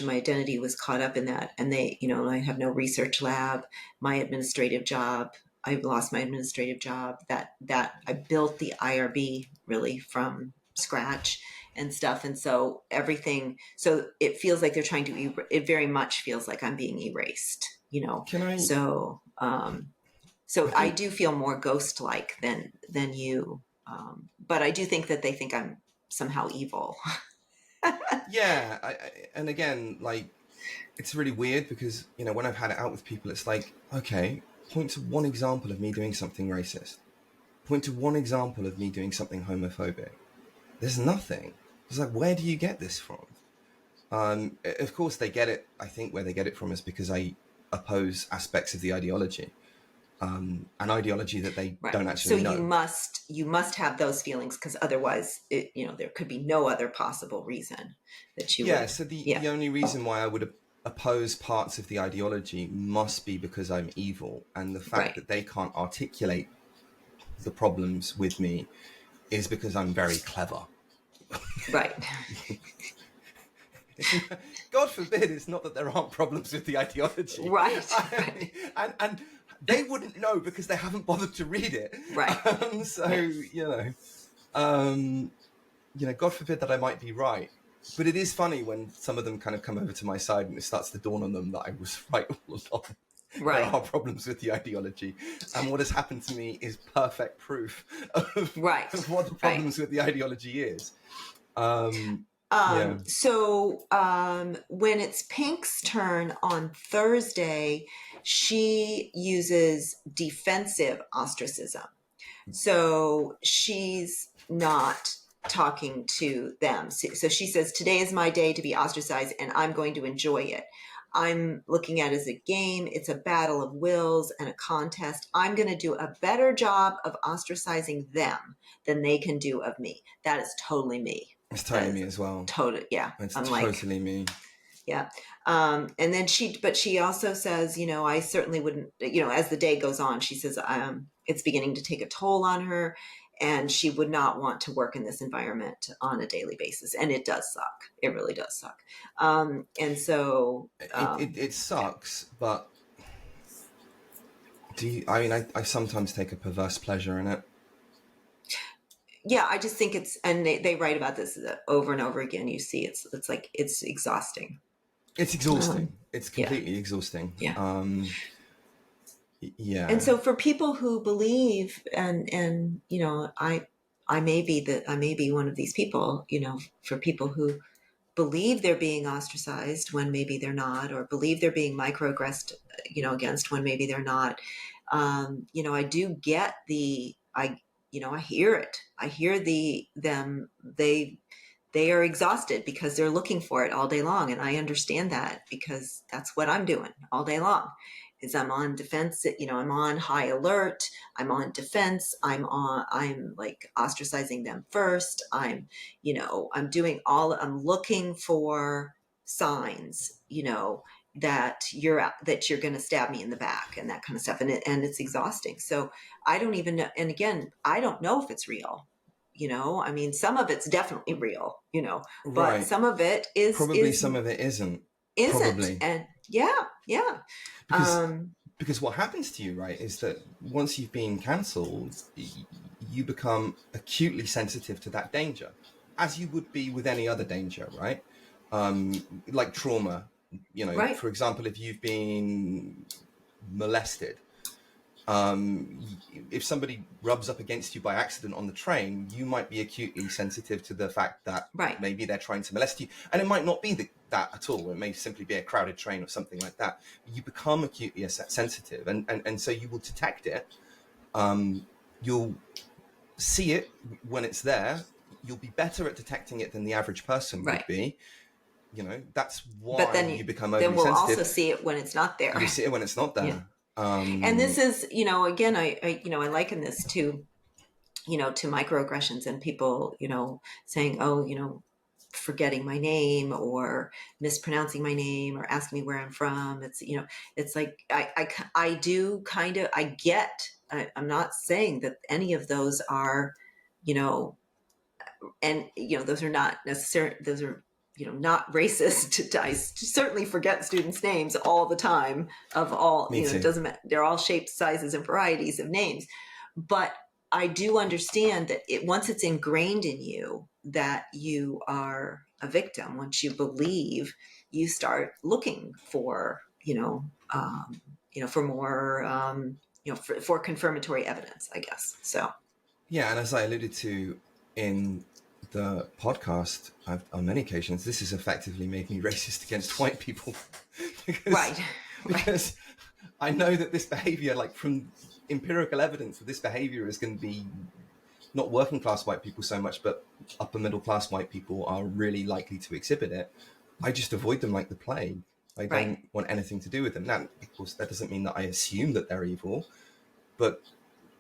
identity was caught up in that, and I have no research lab, my administrative job. I've lost my administrative job. That I built the IRB really from scratch and stuff, and so everything. So it feels like they're trying to. It very much feels like I'm being erased. Can I? So I do feel more ghost-like than you. But I do think that they think I'm somehow evil. Yeah, and again, like, it's really weird because, when I've had it out with people, it's like, okay, point to one example of me doing something racist. Point to one example of me doing something homophobic. There's nothing. It's like, where do you get this from? Of course, they get it, I think where they get it from is because I oppose aspects of the ideology. An ideology that they don't actually know. So you must have those feelings, because otherwise, there could be no other possible reason that you. Yeah. So the only reason why I would oppose parts of the ideology must be because I'm evil, and the fact that they can't articulate the problems with me is because I'm very clever. Right. God forbid it's not that there aren't problems with the ideology. Right. And they wouldn't know because they haven't bothered to read it. Right. God forbid that I might be right. But it is funny when some of them kind of come over to my side and it starts to dawn on them that I was right all along. Right. There are problems with the ideology. And what has happened to me is perfect proof of what the problems with the ideology is. So when it's Pink's turn on Thursday, she uses defensive ostracism. So she's not talking to them. So she says, today is my day to be ostracized and I'm going to enjoy it. I'm looking at it as a game. It's a battle of wills and a contest. I'm going to do a better job of ostracizing them than they can do of me. That is totally me. It's totally me as well. Totally, yeah. It's totally me. Yeah. And then she also says, I certainly wouldn't, as the day goes on, she says, it's beginning to take a toll on her. and she would not want to work in this environment on a daily basis. And it does suck. It really does suck. And so it sucks, but I sometimes take a perverse pleasure in it. Yeah, I just think and they write about this over and over again. You see, it's like, it's exhausting. It's exhausting. It's completely exhausting. Yeah. Yeah. And so for people who believe, and I may be one of these people, for people who believe they're being ostracized when maybe they're not, or believe they're being microaggressed, against when maybe they're not. I do get I hear it. I hear them. They are exhausted because they're looking for it all day long. And I understand that, because that's what I'm doing all day long. Is I'm on defense, I'm on high alert, I'm on defense, I'm like ostracizing them first. I'm looking for signs, that you're going to stab me in the back and that kind of stuff. And it's exhausting. So I don't even know. And again, I don't know if it's real. Some of it's definitely real, but right. Some of it is some of it isn't. Probably. And yeah. Because what happens to you, right, is that once you've been cancelled, you become acutely sensitive to that danger, as you would be with any other danger, right? Like trauma, right. For example, if you've been molested, if somebody rubs up against you by accident on the train, you might be acutely sensitive to the fact that maybe they're trying to molest you. And it might not be that at all. It may simply be a crowded train or something like that. You become acutely sensitive, and so you will detect it. You'll see it when it's there. You'll be better at detecting it than the average person would be. That's why you become overly sensitive. Then we'll also see it when it's not there. You see it when it's not there. Yeah. And this is, again, I liken this to microaggressions and people, saying, oh, forgetting my name or mispronouncing my name or asking me where I'm from. It's, it's like, I do kind of, I get, I'm not saying that any of those are, and, those are not necessarily, those are, not racist. I certainly forget students' names all the time of all, it doesn't matter. They're all shapes, sizes, and varieties of names. But I do understand that once it's ingrained in you that you are a victim, once you believe, you start looking for, for more, for confirmatory evidence, I guess. So. Yeah. And as I alluded to in the podcast, on many occasions, this has effectively made me racist against white people. Because I know that this behavior, like from empirical evidence, that this behavior is going to be not working class white people so much, but upper middle class white people are really likely to exhibit it. I just avoid them like the plague. I don't want anything to do with them. Now, of course, that doesn't mean that I assume that they're evil, but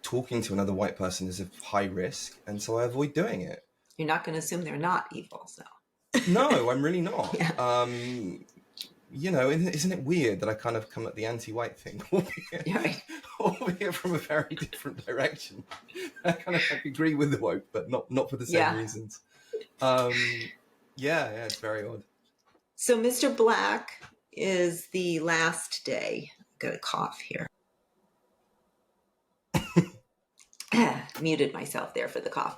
talking to another white person is of high risk, and so I avoid doing it. You're not going to assume they're not evil, so. No, I'm really not. Yeah. Isn't it weird that I kind of come at the anti-white thing, albeit from a very different direction? I agree with the woke, but not for the same reasons. It's very odd. So Mr. Black is the last day. I've got a cough here. Muted myself there for the cough.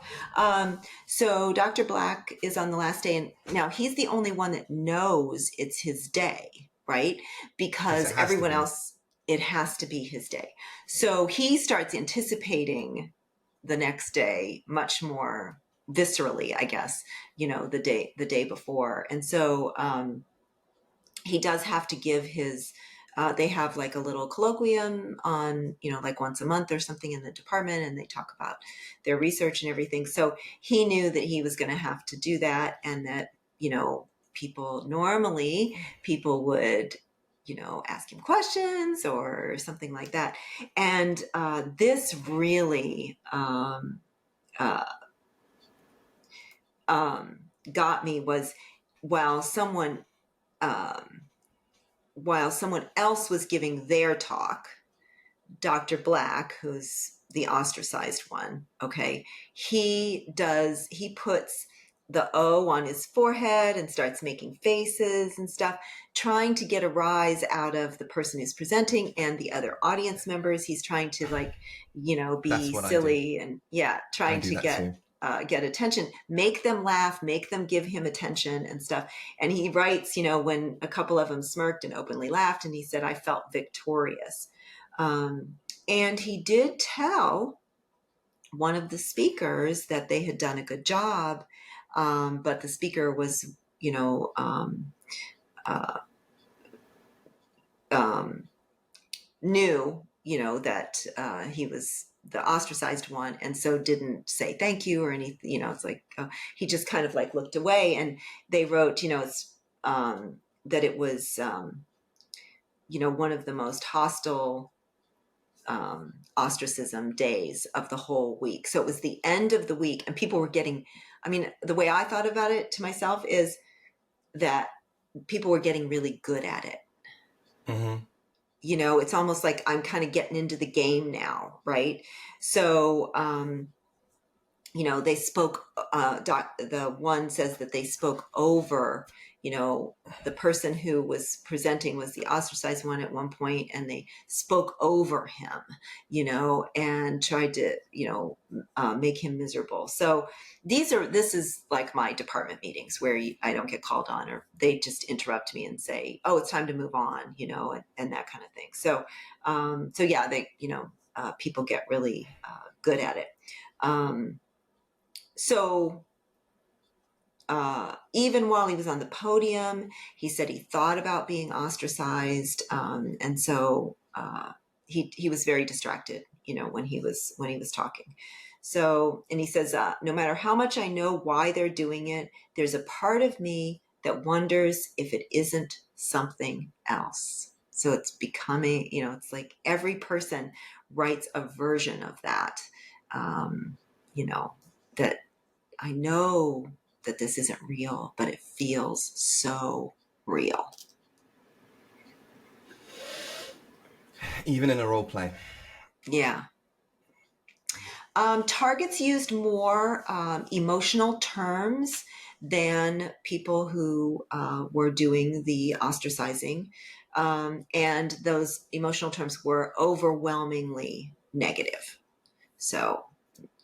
So Dr. Black is on the last day, and now he's the only one that knows it's his day, right? Because everyone else, it has to be his day. So he starts anticipating the next day much more viscerally, I guess, the day before. And so he does have to give his they have like a little colloquium on, like once a month or something in the department, and they talk about their research and everything. So he knew that he was going to have to do that, and that, people would, ask him questions or something like that. And this really got me was while someone else was giving their talk, Dr. Black, who's, the ostracized one, okay, he puts the O on his forehead and starts making faces and stuff, trying to get a rise out of the person who's presenting and the other audience members. He's trying to, like, That's be what I do. silly and I trying do to that too. get attention, make them laugh, make them give him attention and stuff. And he writes, when a couple of them smirked and openly laughed, and he said, I felt victorious. And he did tell one of the speakers that they had done a good job, but the speaker was, uh, um, knew, that he was the ostracized one, and so didn't say thank you or anything. It's like he just kind of like looked away, and they wrote, it's that it was, one of the most hostile ostracism days of the whole week. So it was the end of the week, and people were getting, the way I thought about it to myself is that people were getting really good at it. Mm-hmm. It's almost like I'm kind of getting into the game now, right? So, they spoke, the one says that they spoke over, the person who was presenting was the ostracized one at one point, and they spoke over him, and tried to, make him miserable. So this is like my department meetings where I don't get called on, or they just interrupt me and say, oh, it's time to move on, and that kind of thing. So, yeah, they, people get really good at it. So even while he was on the podium, he said he thought about being ostracized, and so he was very distracted, when he was talking. So, and he says, no matter how much I know why they're doing it, there's a part of me that wonders if it isn't something else. So it's becoming, it's like every person writes a version of that, that I know that this isn't real, but it feels so real. Even in a role play. Yeah. Targets used more emotional terms than people who were doing the ostracizing. And those emotional terms were overwhelmingly negative. So,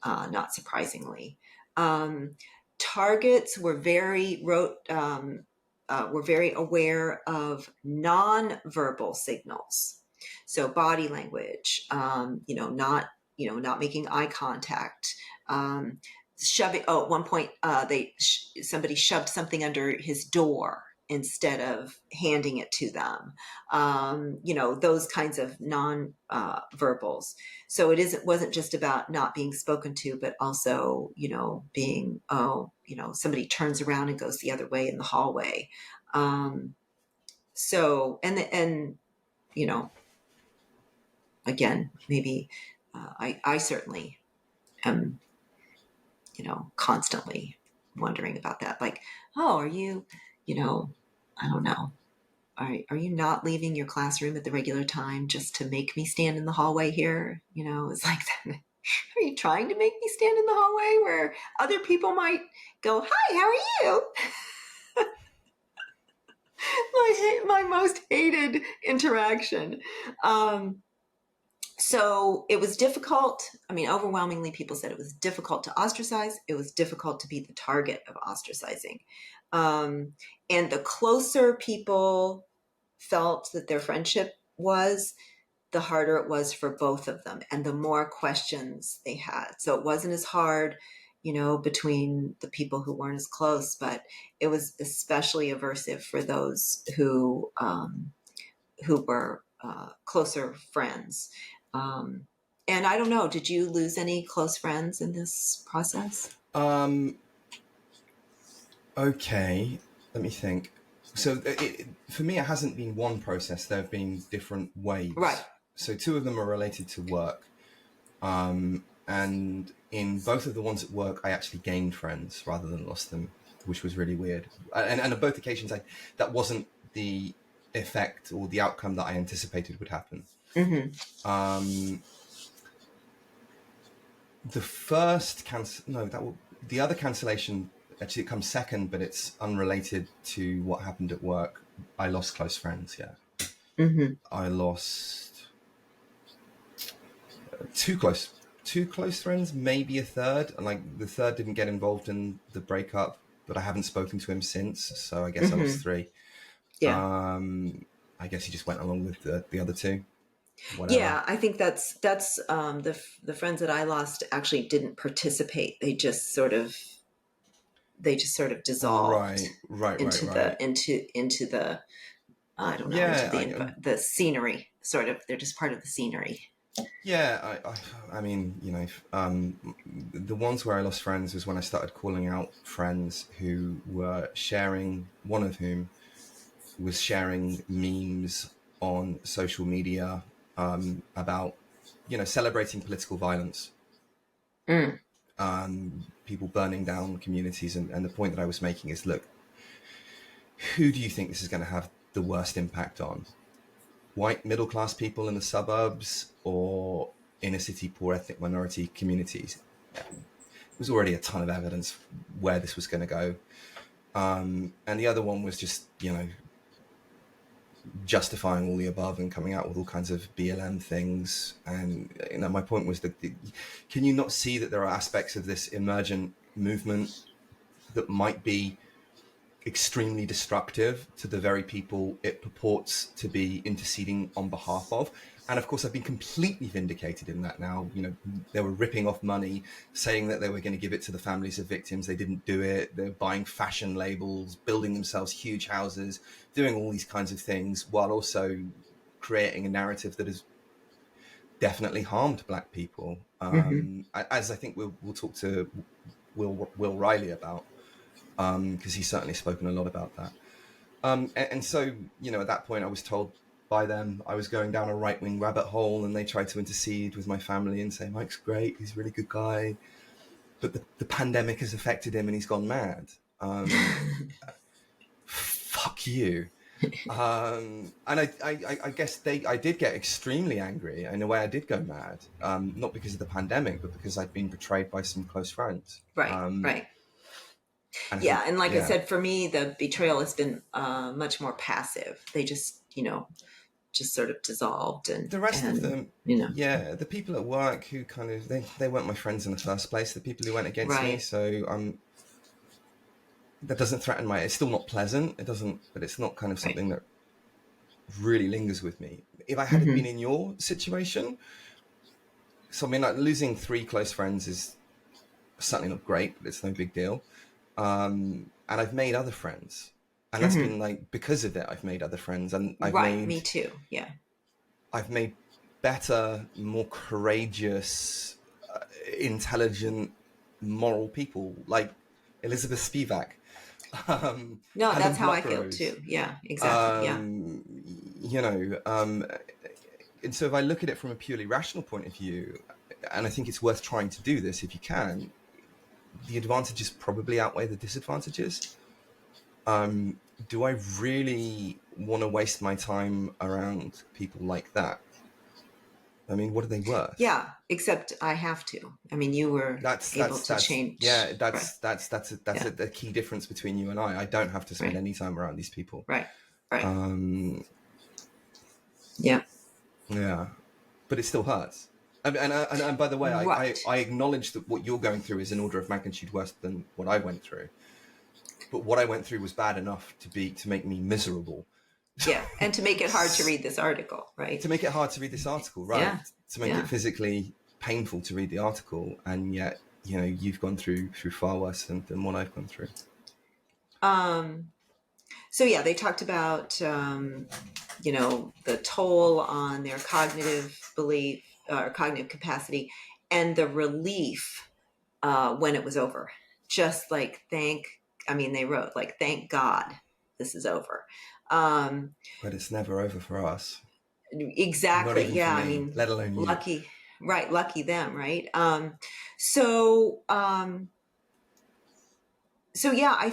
not surprisingly. Targets were very aware of nonverbal signals, so body language, not making eye contact, shoving. Oh, at one point, somebody shoved something under his door instead of handing it to them. Those kinds of non-verbals. So it wasn't just about not being spoken to, but also, being, somebody turns around and goes the other way in the hallway. So, and, again, maybe I certainly am, constantly wondering about that. Like, oh, are you, I don't know. Are you not leaving your classroom at the regular time just to make me stand in the hallway here? It's like that. Are you trying to make me stand in the hallway where other people might go, hi, how are you? my most hated interaction. So it was difficult. Overwhelmingly, people said it was difficult to ostracize. It was difficult to be the target of ostracizing. And the closer people felt that their friendship was, the harder it was for both of them, and the more questions they had. So it wasn't as hard, between the people who weren't as close, but it was especially aversive for those who were closer friends. And I don't know, did you lose any close friends in this process? Okay, let me think. So for me, it hasn't been one process. There have been different waves. Right. So two of them are related to work. And in both of the ones at work, I actually gained friends rather than lost them, which was really weird. And on both occasions, that wasn't the effect or the outcome that I anticipated would happen. Mm-hmm. The first the other cancellation, actually, it comes second, but it's unrelated to what happened at work. I lost close friends. Yeah, I lost two close friends, maybe a third, and like the third didn't get involved in the breakup, but I haven't spoken to him since. So I guess I lost three. Yeah. I guess he just went along with the other two. Whatever. Yeah, I think that's the friends that I lost actually didn't participate. They just sort of dissolved Right. into the I don't know, into Yeah, the scenery. Sort of, they're just part of the scenery. yeah. I mean, the ones where I lost friends was when I started calling out friends who were sharing. One of whom was sharing memes on social media about, celebrating political violence, Mm. people burning down communities, and the point that I was making is, look, who do you think this is going to have the worst impact on? White middle class people in the suburbs or inner city poor ethnic minority communities? There was already a ton of evidence where this was going to go. And the other one was just, justifying all the above and coming out with all kinds of BLM things. And my point was that can you not see that there are aspects of this emergent movement that might be extremely destructive to the very people it purports to be interceding on behalf of? And of course, I've been completely vindicated in that now. They were ripping off money, saying that they were going to give it to the families of victims. They didn't do it. They're buying fashion labels, building themselves huge houses, doing all these kinds of things, while also creating a narrative that has definitely harmed Black people. As I think we'll talk to Will Riley about, because he's certainly spoken a lot about that. And so, at that point, I was told by them I was going down a right-wing rabbit hole, and they tried to intercede with my family and say, Mike's great, he's a really good guy, but the pandemic has affected him and he's gone mad. Fuck you. And I guess I did get extremely angry. In a way, I did go mad, not because of the pandemic, but because I'd been betrayed by some close friends. Right, right. And I Yeah, think, and like I said, for me, the betrayal has been much more passive. They just sort of dissolved, the rest of and them, yeah, the people at work who kind of they weren't my friends in the first place. The people who went against me, right, so that doesn't threaten my. It's still not pleasant. It doesn't, but it's not kind of right. something that really lingers with me. If I had been in your situation, so I mean, like losing 3 close friends is certainly not great, but it's no big deal. And I've made other friends, and that's been like because of it. I've made other friends, and Right, me too. Yeah. I've made better, more courageous, intelligent, moral people like Elizabeth Spivak, No, Helen that's how I feel Blockrose. too. Yeah, exactly. Yeah. You know, and so if I look at it from a purely rational point of view, and I think it's worth trying to do this if you can, the advantages probably outweigh the disadvantages. Do I really want to waste my time around people like that? I mean, what are they worth? Yeah, except I have to. I mean, you were able to change. Yeah, Right. Yeah. a key difference between you and I. I don't have to spend Right. any time around these people. Right. Right. Um, Yeah. yeah, but it still hurts. And by the way, Right. I acknowledge that what you're going through is an order of magnitude worse than what I went through. But what I went through was bad enough to make me miserable. Yeah. And to make it hard to read this article, right? To make it hard to read this article, right? Yeah. To make it physically painful to read the article, and yet you've gone through far worse than what I've gone through. So yeah, they talked about the toll on their cognitive belief or cognitive capacity, and the relief when it was over. Just like they wrote like, thank God this is over. But it's never over for us. Not Exactly. even for Yeah. I me, mean, let alone you. lucky, right? Lucky them, right? So yeah, I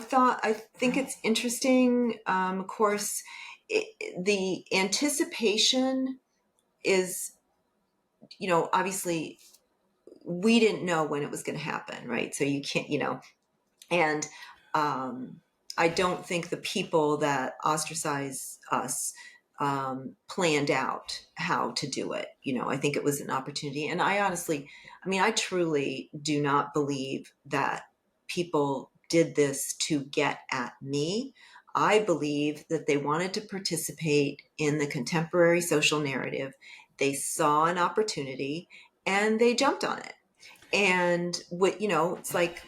think it's interesting. Of course, the anticipation is, obviously we didn't know when it was going to happen, right? So you can't, and I don't think the people that ostracize us planned out how to do it. I think it was an opportunity. And I truly do not believe that people did this to get at me. I believe that they wanted to participate in the contemporary social narrative. They saw an opportunity and they jumped on it. And it's like,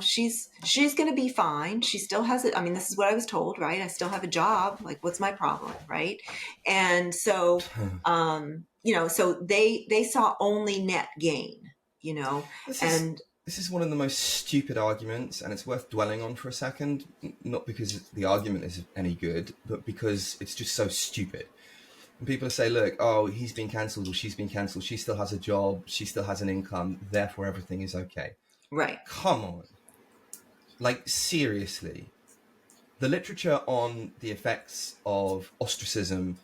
she's going to be fine. She still has it. I mean, this is what I was told, right? I still have a job. Like, what's my problem, right? And so, so they saw only net gain, and this is one of the most stupid arguments, and it's worth dwelling on for a second. Not because the argument is any good, but because it's just so stupid. And people say, look, oh, he's been cancelled or she's been cancelled. She still has a job. She still has an income. Therefore, everything is okay. Right. Come on. Like, seriously. The literature on the effects of ostracism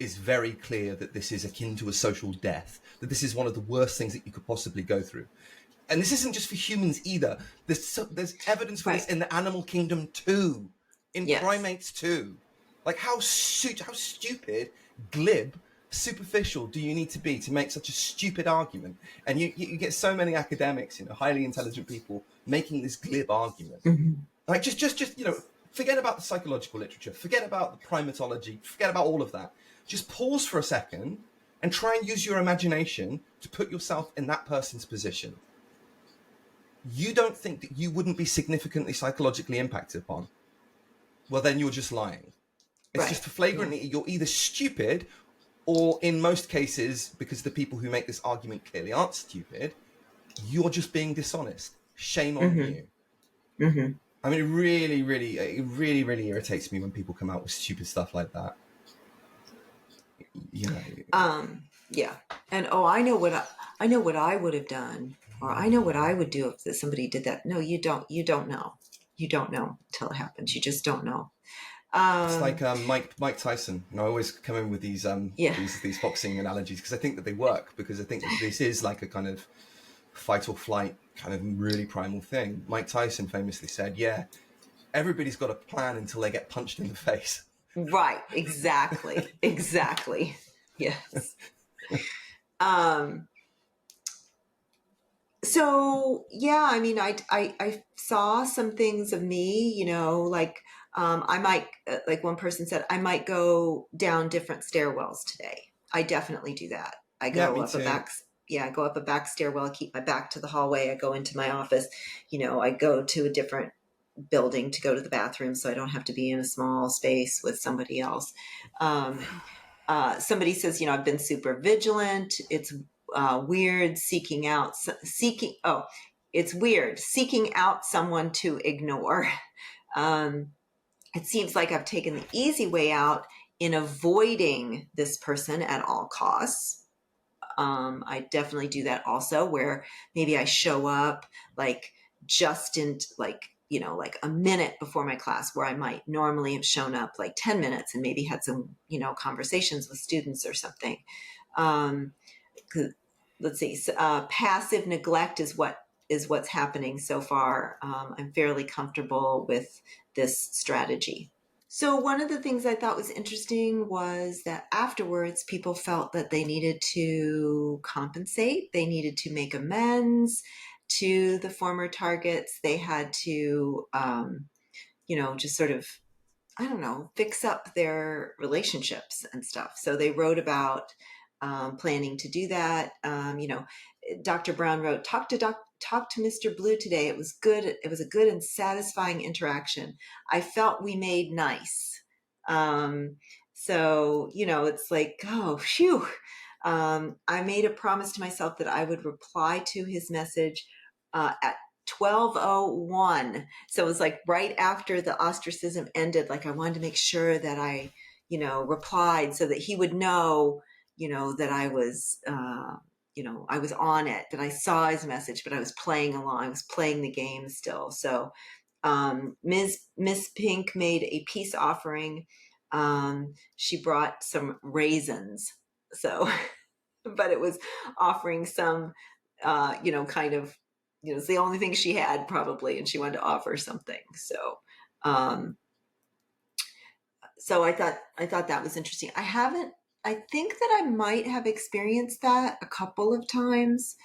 is very clear that this is akin to a social death, that this is one of the worst things that you could possibly go through. And this isn't just for humans either. There's evidence for this in the animal kingdom too, in primates too. Like, how stupid, glib, superficial do you need to be to make such a stupid argument? And you get so many academics, highly intelligent people making this glib argument. Mm-hmm. Like, just forget about the psychological literature, forget about the primatology, forget about all of that. Just pause for a second and try and use your imagination to put yourself in that person's position. You don't think that you wouldn't be significantly psychologically impacted upon? Well, then you're just lying. It's just flagrantly, you're either stupid, or in most cases, because the people who make this argument clearly aren't stupid, you're just being dishonest. Shame on you. Mm-hmm. I mean, it really irritates me when people come out with stupid stuff like that. Yeah. And I know what I would have done, or I know what I would do if somebody did that. No, you don't know. You don't know until it happens. You just don't know. It's like Mike Tyson. I always come in with these boxing analogies because I think that they work, because I think that this is like a kind of fight or flight kind of really primal thing. Mike Tyson famously said, yeah, everybody's got a plan until they get punched in the face. Right. Exactly. Exactly. Yes. So yeah, I mean, I saw some things of me, like, I might, like one person said, I might go down different stairwells today. I definitely do that. I go up a back stairwell, keep my back to the hallway. I go into my office, I go to a different building to go to the bathroom, so I don't have to be in a small space with somebody else. Somebody says, I've been super vigilant. It's weird it's weird seeking out someone to ignore. It seems like I've taken the easy way out in avoiding this person at all costs. I definitely do that also, where maybe I show up like just in like a minute before my class, where I might normally have shown up like 10 minutes and maybe had some, conversations with students or something. Let's see, passive neglect is what's happening so far. I'm fairly comfortable with this strategy. So one of the things I thought was interesting was that afterwards people felt that they needed to compensate. They needed to make amends to the former targets. They had to, just sort of, I don't know, fix up their relationships and stuff. So they wrote about planning to do that. Dr. Brown wrote, talk to Mr. Blue today. It was good. It was a good and satisfying interaction. I felt we made nice. So, it's like, oh, phew. I made a promise to myself that I would reply to his message at 12:01. So it was like right after the ostracism ended. Like, I wanted to make sure that I, replied so that he would know, that I was, I was on it, that I saw his message, but I was playing along. I was playing the game still. So Miss Pink made a peace offering. She brought some raisins. So but it was offering some, kind of, it's the only thing she had probably, and she wanted to offer something. Um, so I thought that was interesting. I think that I might have experienced that a couple of times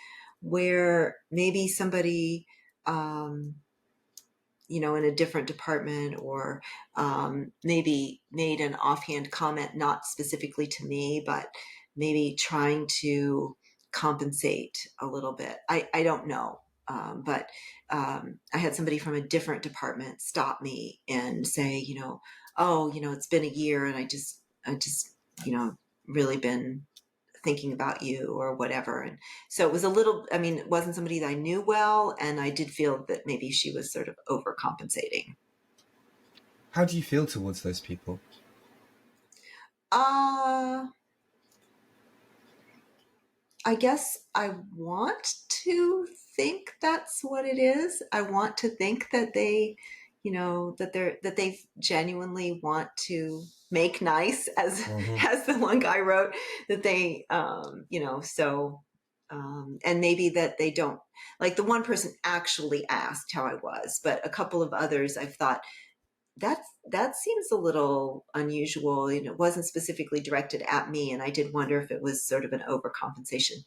where maybe somebody, in a different department, or maybe made an offhand comment, not specifically to me, but maybe trying to compensate a little bit. I don't know. But I had somebody from a different department stop me and say, oh, it's been a year and I just, really been thinking about you or whatever. And so it was it wasn't somebody that I knew well. And I did feel that maybe she was sort of overcompensating. How do you feel towards those people? I guess I want to think that's what it is. I want to think that they, that they genuinely want to make nice, as Mm-hmm. as the one guy wrote, that they, and maybe that they don't, like, the one person actually asked how I was, but a couple of others I've thought, that seems a little unusual, and it wasn't specifically directed at me, and I did wonder if it was sort of an overcompensation,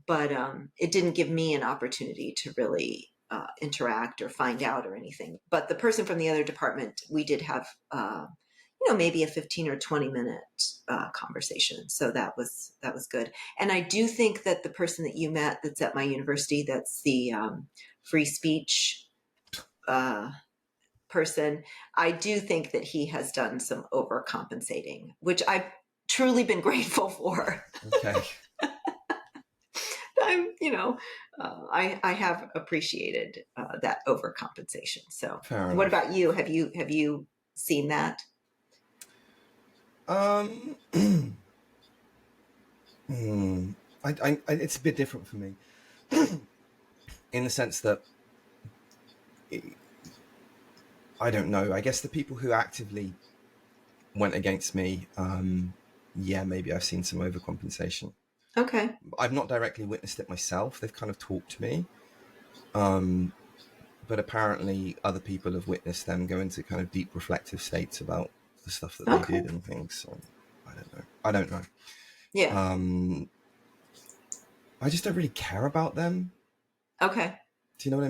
but it didn't give me an opportunity to really interact or find out or anything. But the person from the other department, we did have maybe a 15 or 20-minute conversation, so that was good. And I do think that the person that you met that's at my university, that's the free speech person, I do think that he has done some overcompensating, which I've truly been grateful for. Okay. I'm, I have appreciated that overcompensation. So, Fair what enough. about you? Have you seen that? It's a bit different for me, in the sense that I don't know. I guess the people who actively went against me, maybe I've seen some overcompensation. Okay. I've not directly witnessed it myself. They've kind of talked to me, but apparently other people have witnessed them go into kind of deep reflective states about the stuff that they Okay. did and things. So I don't know. Yeah. I just don't really care about them. Okay. Do you know what I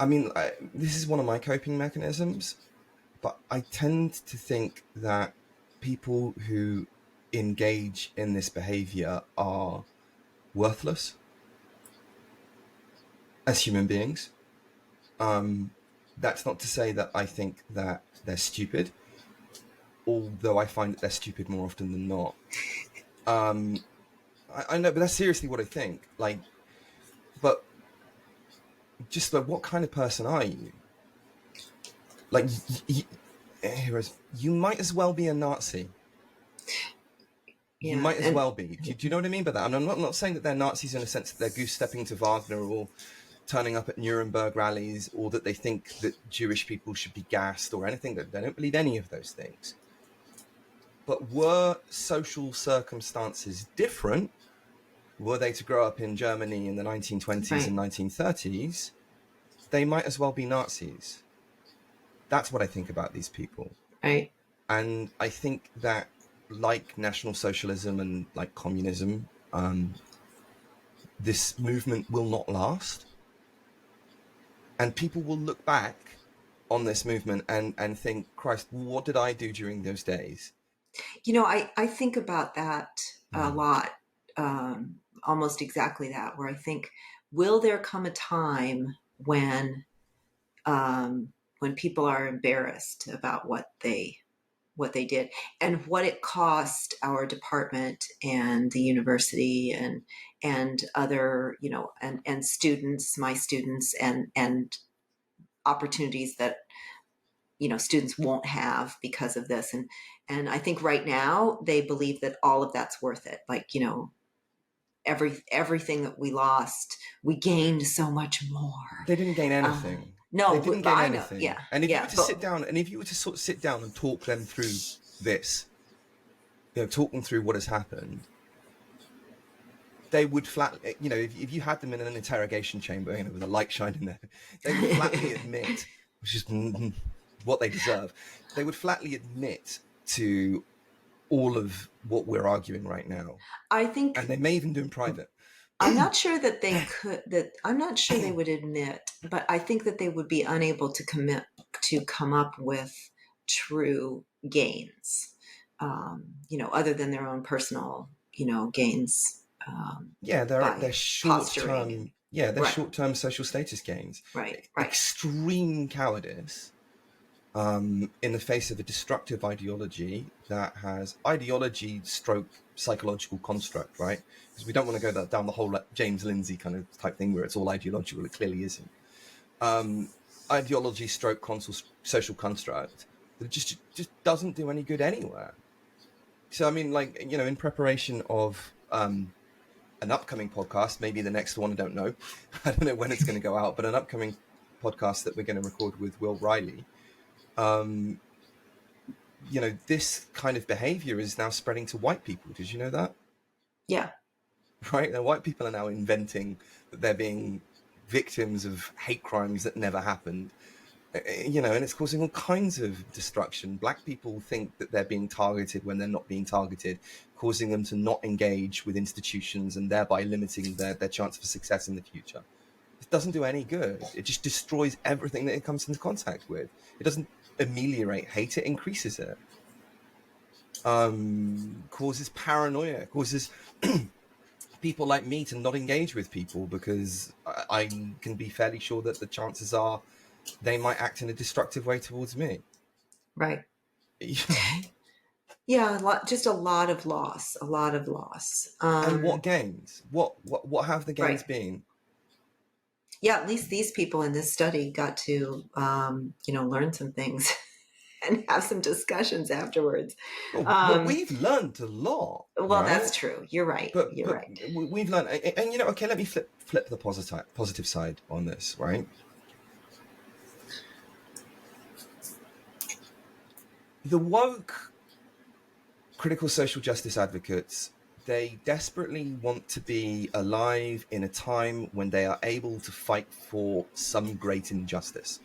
mean? This is one of my coping mechanisms, but I tend to think that people who engage in this behavior are worthless as human beings. That's not to say that I think that they're stupid, although I find that they're stupid more often than not. I know, but that's seriously what I think. But just what kind of person are you? You might as well be a Nazi. You Yeah. might as well be. Do you know what I mean by that? And I'm not saying that they're Nazis in the sense that they're goose-stepping to Wagner or turning up at Nuremberg rallies, or that they think that Jewish people should be gassed or anything. They don't believe any of those things. But were social circumstances different, were they to grow up in Germany in the 1920s Right. and 1930s, they might as well be Nazis. That's what I think about these people. Right. And I think that, like National Socialism and like communism, this movement will not last. And people will look back on this movement and think, Christ, what did I do during those days? I think about that a lot, almost exactly that, where I think, will there come a time when people are embarrassed about what they did, and what it cost our department and the university and other, and students, my students, and opportunities that students won't have because of this. And I think right now they believe that all of that's worth it. Like, everything that we lost, we gained so much more. They didn't gain anything. No, they didn't but gain I anything. know. Yeah. And if Yeah. you were to sit down and talk them through this, talk them through what has happened, they would if you had them in an interrogation chamber, with a light shining there, they would flatly admit, which is what they deserve. They would flatly admit to all of what we're arguing right now, I think, and they may even do in private. I'm not sure that they could, that I'm not sure they would admit, but I think that they would be unable to come up with true gains, other than their own personal, gains. Yeah, By they're short posturing. term. Yeah, they're Right, short term social status gains. right. Extreme cowardice in the face of a destructive ideology that has ideology stroke psychological construct, right? Because we don't want to go down the whole James Lindsay kind of type thing where it's all ideological. It clearly isn't. Ideology stroke social construct that just doesn't do any good anywhere. So I mean, in preparation of an upcoming podcast, maybe the next one, I don't know. I don't know when it's going to go out, but an upcoming podcast that we're going to record with Will Riley. This kind of behavior is now spreading to white people. Did you know that? Yeah. Right? Now, white people are now inventing that they're being victims of hate crimes that never happened. And it's causing all kinds of destruction. Black people think that they're being targeted when they're not being targeted, causing them to not engage with institutions and thereby limiting their chance for success in the future. It doesn't do any good. It just destroys everything that it comes into contact with. It doesn't ameliorate hate, it increases it. Causes paranoia, causes people like me to not engage with people because I can be fairly sure that the chances are they might act in a destructive way towards me. Right. Yeah, just a lot of loss. And what gains? What have the gains right. been? Yeah, at least these people in this study got to, learn some things and have some discussions afterwards. Well, we've learned a lot. Well, right? that's true. You're right. But You're right. we've learned, and okay, let me flip the positive side on this, right? The woke critical social justice advocates, they desperately want to be alive in a time when they are able to fight for some great injustice,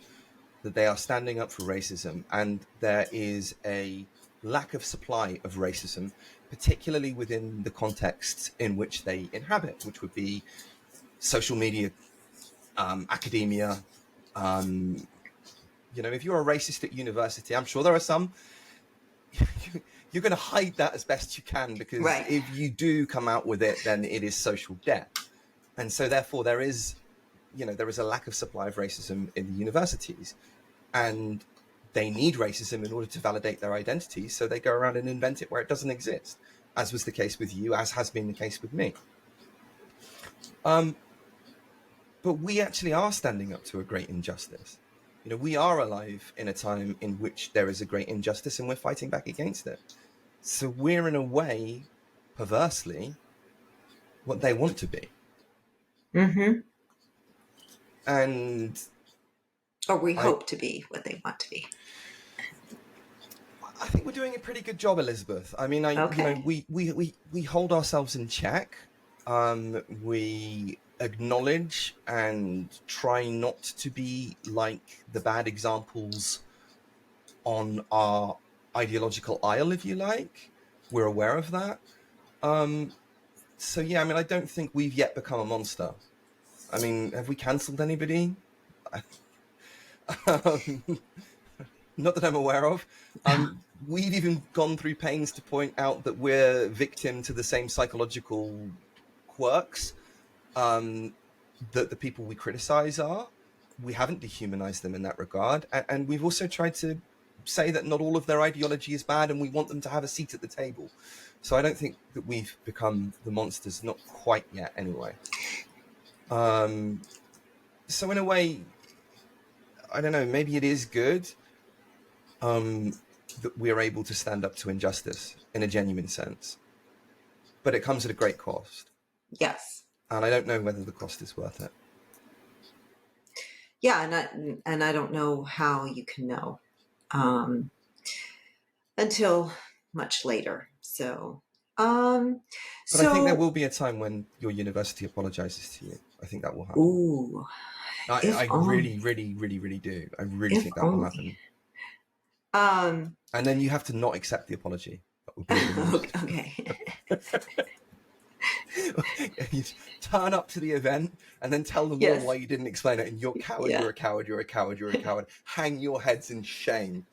that they are standing up for racism, and there is a lack of supply of racism, particularly within the contexts in which they inhabit, which would be social media, academia. If you're a racist at university, I'm sure there are some, you're going to hide that as best you can, because right. if you do come out with it, then it is social death. And so therefore there is a lack of supply of racism in the universities, and they need racism in order to validate their identity. So they go around and invent it where it doesn't exist, as was the case with you, as has been the case with me. But we actually are standing up to a great injustice. We are alive in a time in which there is a great injustice and we're fighting back against it. So we're, in a way, perversely, what they want to be. Mm-hmm. And or we hope to be what they want to be. I think we're doing a pretty good job, Elizabeth. I mean, Okay. we hold ourselves in check. We acknowledge and try not to be like the bad examples on our ideological aisle, if you like. We're aware of that. So yeah, I mean, I don't think we've yet become a monster. I mean, have we cancelled anybody? Not that I'm aware of. We've even gone through pains to point out that we're victim to the same psychological quirks that the people we criticize are. We haven't dehumanized them in that regard. And we've also tried to say that not all of their ideology is bad and we want them to have a seat at the table. So I don't think that we've become the monsters, not quite yet anyway. So in a way, I don't know, maybe it is good that we're able to stand up to injustice in a genuine sense. But it comes at a great cost. Yes. And I don't know whether the cost is worth it. Yeah, and I don't know how you can know until much later. So, But I think there will be a time when your university apologizes to you. I think that will happen. ooh, if I really, only, really, really, really do. I really if think that will only. happen. And then you have to not accept the apology. That would be the most. Okay. You turn up to the event and then tell them all Yes. why you didn't explain it. And you're a coward, Yeah. you're a coward, you're a coward, you're a coward. Hang your heads in shame.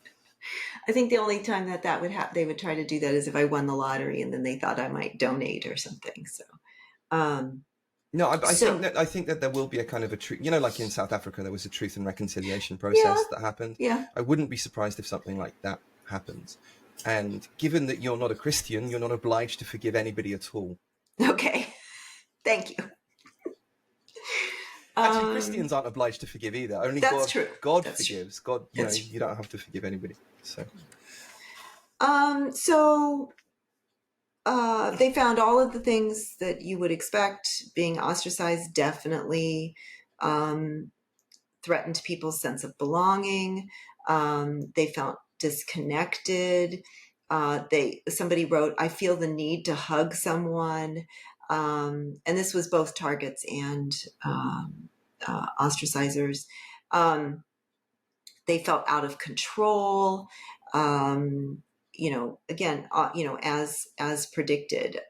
I think the only time that would happen, they would try to do that is if I won the lottery and then they thought I might donate or something. So, No, I think so that there will be a kind of a truth. You know, like in South Africa, there was a truth and reconciliation yeah, process that happened. yeah. I wouldn't be surprised if something like that happens. And given that you're not a Christian, you're not obliged to forgive anybody at all. Okay. Thank you. Actually, Christians aren't obliged to forgive either. Only That's true. God That's forgives. true. God, That's you don't have to forgive anybody. So, so they found all of the things that you would expect. Being ostracized definitely threatened people's sense of belonging. They felt disconnected. Somebody wrote, "I feel the need to hug someone," and this was both targets and ostracizers. They felt out of control. Again, as predicted.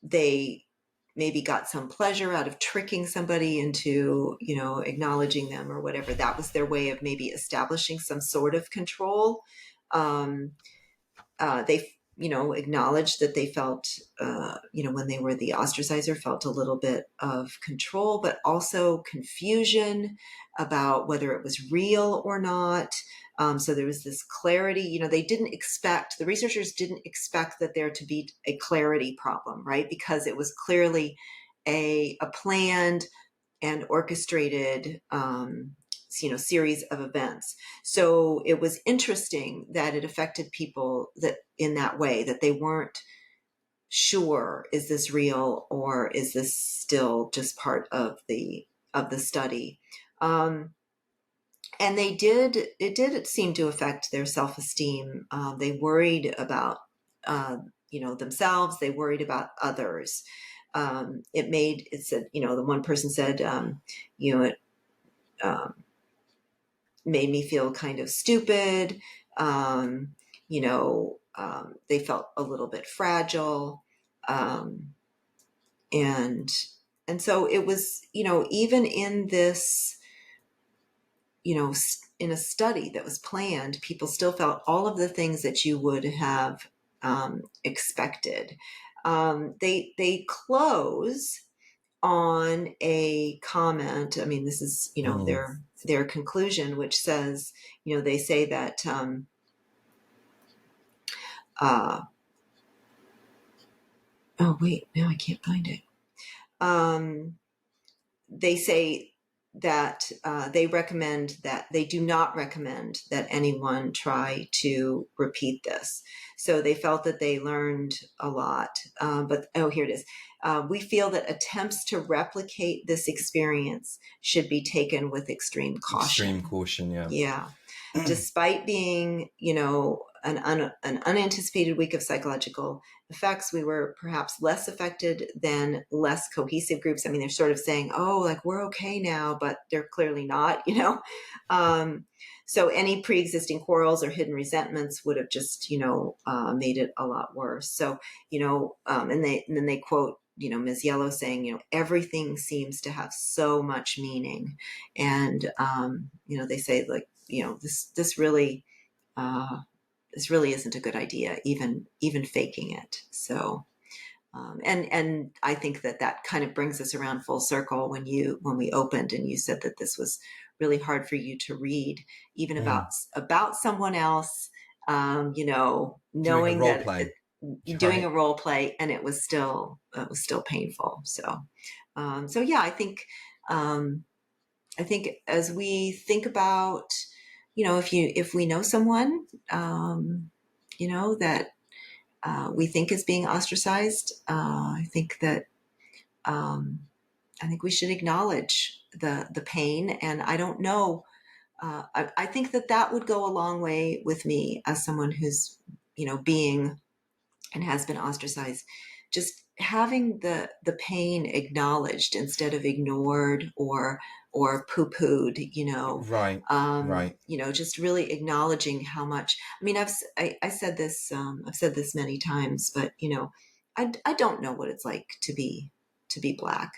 They maybe got some pleasure out of tricking somebody into, acknowledging them or whatever. That was their way of maybe establishing some sort of control. They, acknowledged that they felt, when they were the ostracizer, felt a little bit of control, but also confusion about whether it was real or not. So there was this clarity. The researchers didn't expect that there to be a clarity problem, right? Because it was clearly a planned and orchestrated series of events. So it was interesting that it affected people that in that way, that they weren't sure, is this real or is this still just part of the study. And it did seem to affect their self-esteem. They worried about themselves, they worried about others. It said, the one person said, it made me feel kind of stupid. They felt a little bit fragile. And so it was, even in this, in a study that was planned, people still felt all of the things that you would have expected. They close on a comment. I mean, this is, their conclusion, which says, they say that, oh wait, now I can't find it. They say that they do not recommend that anyone try to repeat this. So they felt that they learned a lot. Here it is. We feel that attempts to replicate this experience should be taken with extreme caution. Extreme caution, yeah. Yeah. Despite being, an unanticipated week of psychological effects, we were perhaps less affected than less cohesive groups. I mean, they're sort of saying, oh, like we're okay now, but they're clearly not, So any pre-existing quarrels or hidden resentments would have just, made it a lot worse. So, and then they quote, Ms. Yellow saying, everything seems to have so much meaning. And, they say like, this really isn't a good idea, even faking it. So, and I think that kind of brings us around full circle when we opened and you said that this was really hard for you to read, even about someone else, knowing that doing a role play, and it was still painful. So, yeah, I think as we think about, if we know someone, that we think is being ostracized, I think we should acknowledge the pain. And I don't know I think that would go a long way with me as someone who's, being and has been ostracized. Just having the pain acknowledged instead of ignored or poo-pooed, Right, right. just really acknowledging how much. I mean, I said this, I've said this many times, but I don't know what it's like to be Black.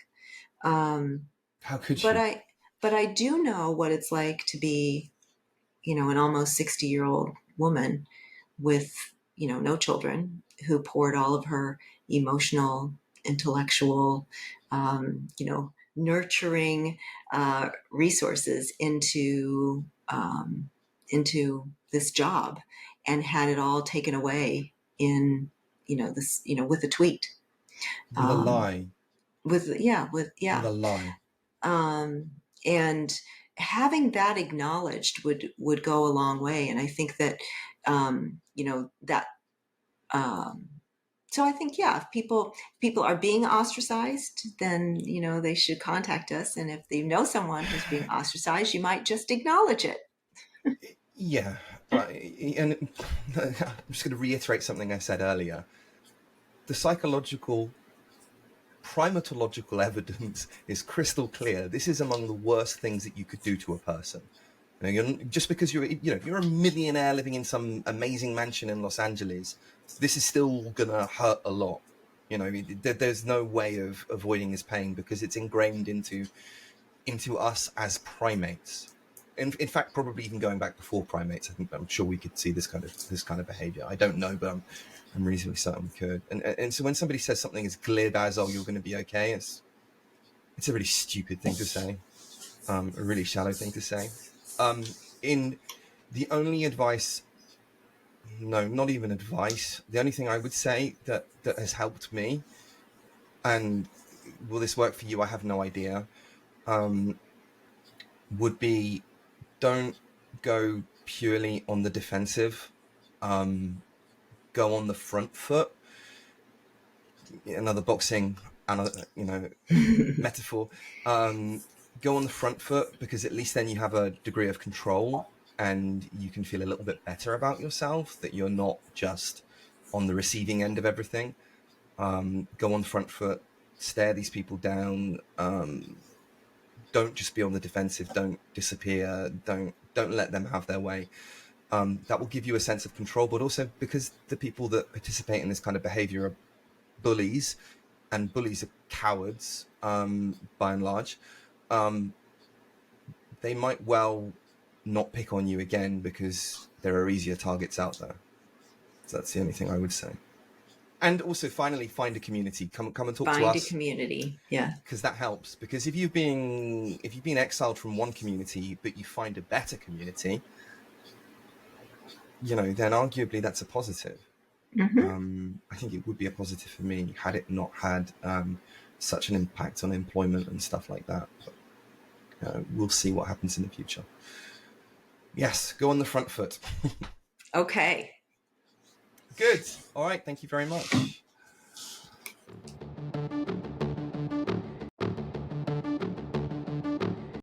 How could But you? I do know what it's like to be, an almost 60-year-old woman with, no children, who poured all of her emotional, intellectual, nurturing resources into this job, and had it all taken away in, this, with a tweet. With a lie. With yeah, with With yeah, a lie. um, and having that acknowledged would go a long way. And I think that that um, so I think, yeah, if people are being ostracized, then they should contact us. And if they know someone who's being ostracized, you might just acknowledge it. Yeah. And I'm just going to reiterate something I said earlier. The psychological, primatological evidence is crystal clear. This is among the worst things that you could do to a person. Just because you're a millionaire living in some amazing mansion in Los Angeles, this is still gonna hurt a lot. There's no way of avoiding this pain because it's ingrained into us as primates. In fact, probably even going back before primates. I'm sure we could see this kind of behavior. I don't know, but I'm reasonably certain we could. And so when somebody says something as glib as, "Oh, you're going to be okay," it's a really stupid thing to say, a really shallow thing to say. In the only advice, no, not even advice. The only thing I would say that has helped me, and will this work for you? I have no idea. Would be, don't go purely on the defensive. Go on the front foot. Another boxing, metaphor. Go on the front foot, because at least then you have a degree of control and you can feel a little bit better about yourself, that you're not just on the receiving end of everything. Go on the front foot, stare these people down. Don't just be on the defensive. Don't disappear. Don't let them have their way. That will give you a sense of control, but also because the people that participate in this kind of behavior are bullies, and bullies are cowards, by and large. They might well not pick on you again because there are easier targets out there. So that's the only thing I would say. And also, finally, find a community. Come and talk to Find a us, community. Yeah. because that helps. Because if you've been exiled from one community, but you find a better community, then arguably that's a positive. I think it would be a positive for me had it not had such an impact on employment and stuff like that. But we'll see what happens in the future. Yes, go on the front foot. Okay. Good. All right. Thank you very much.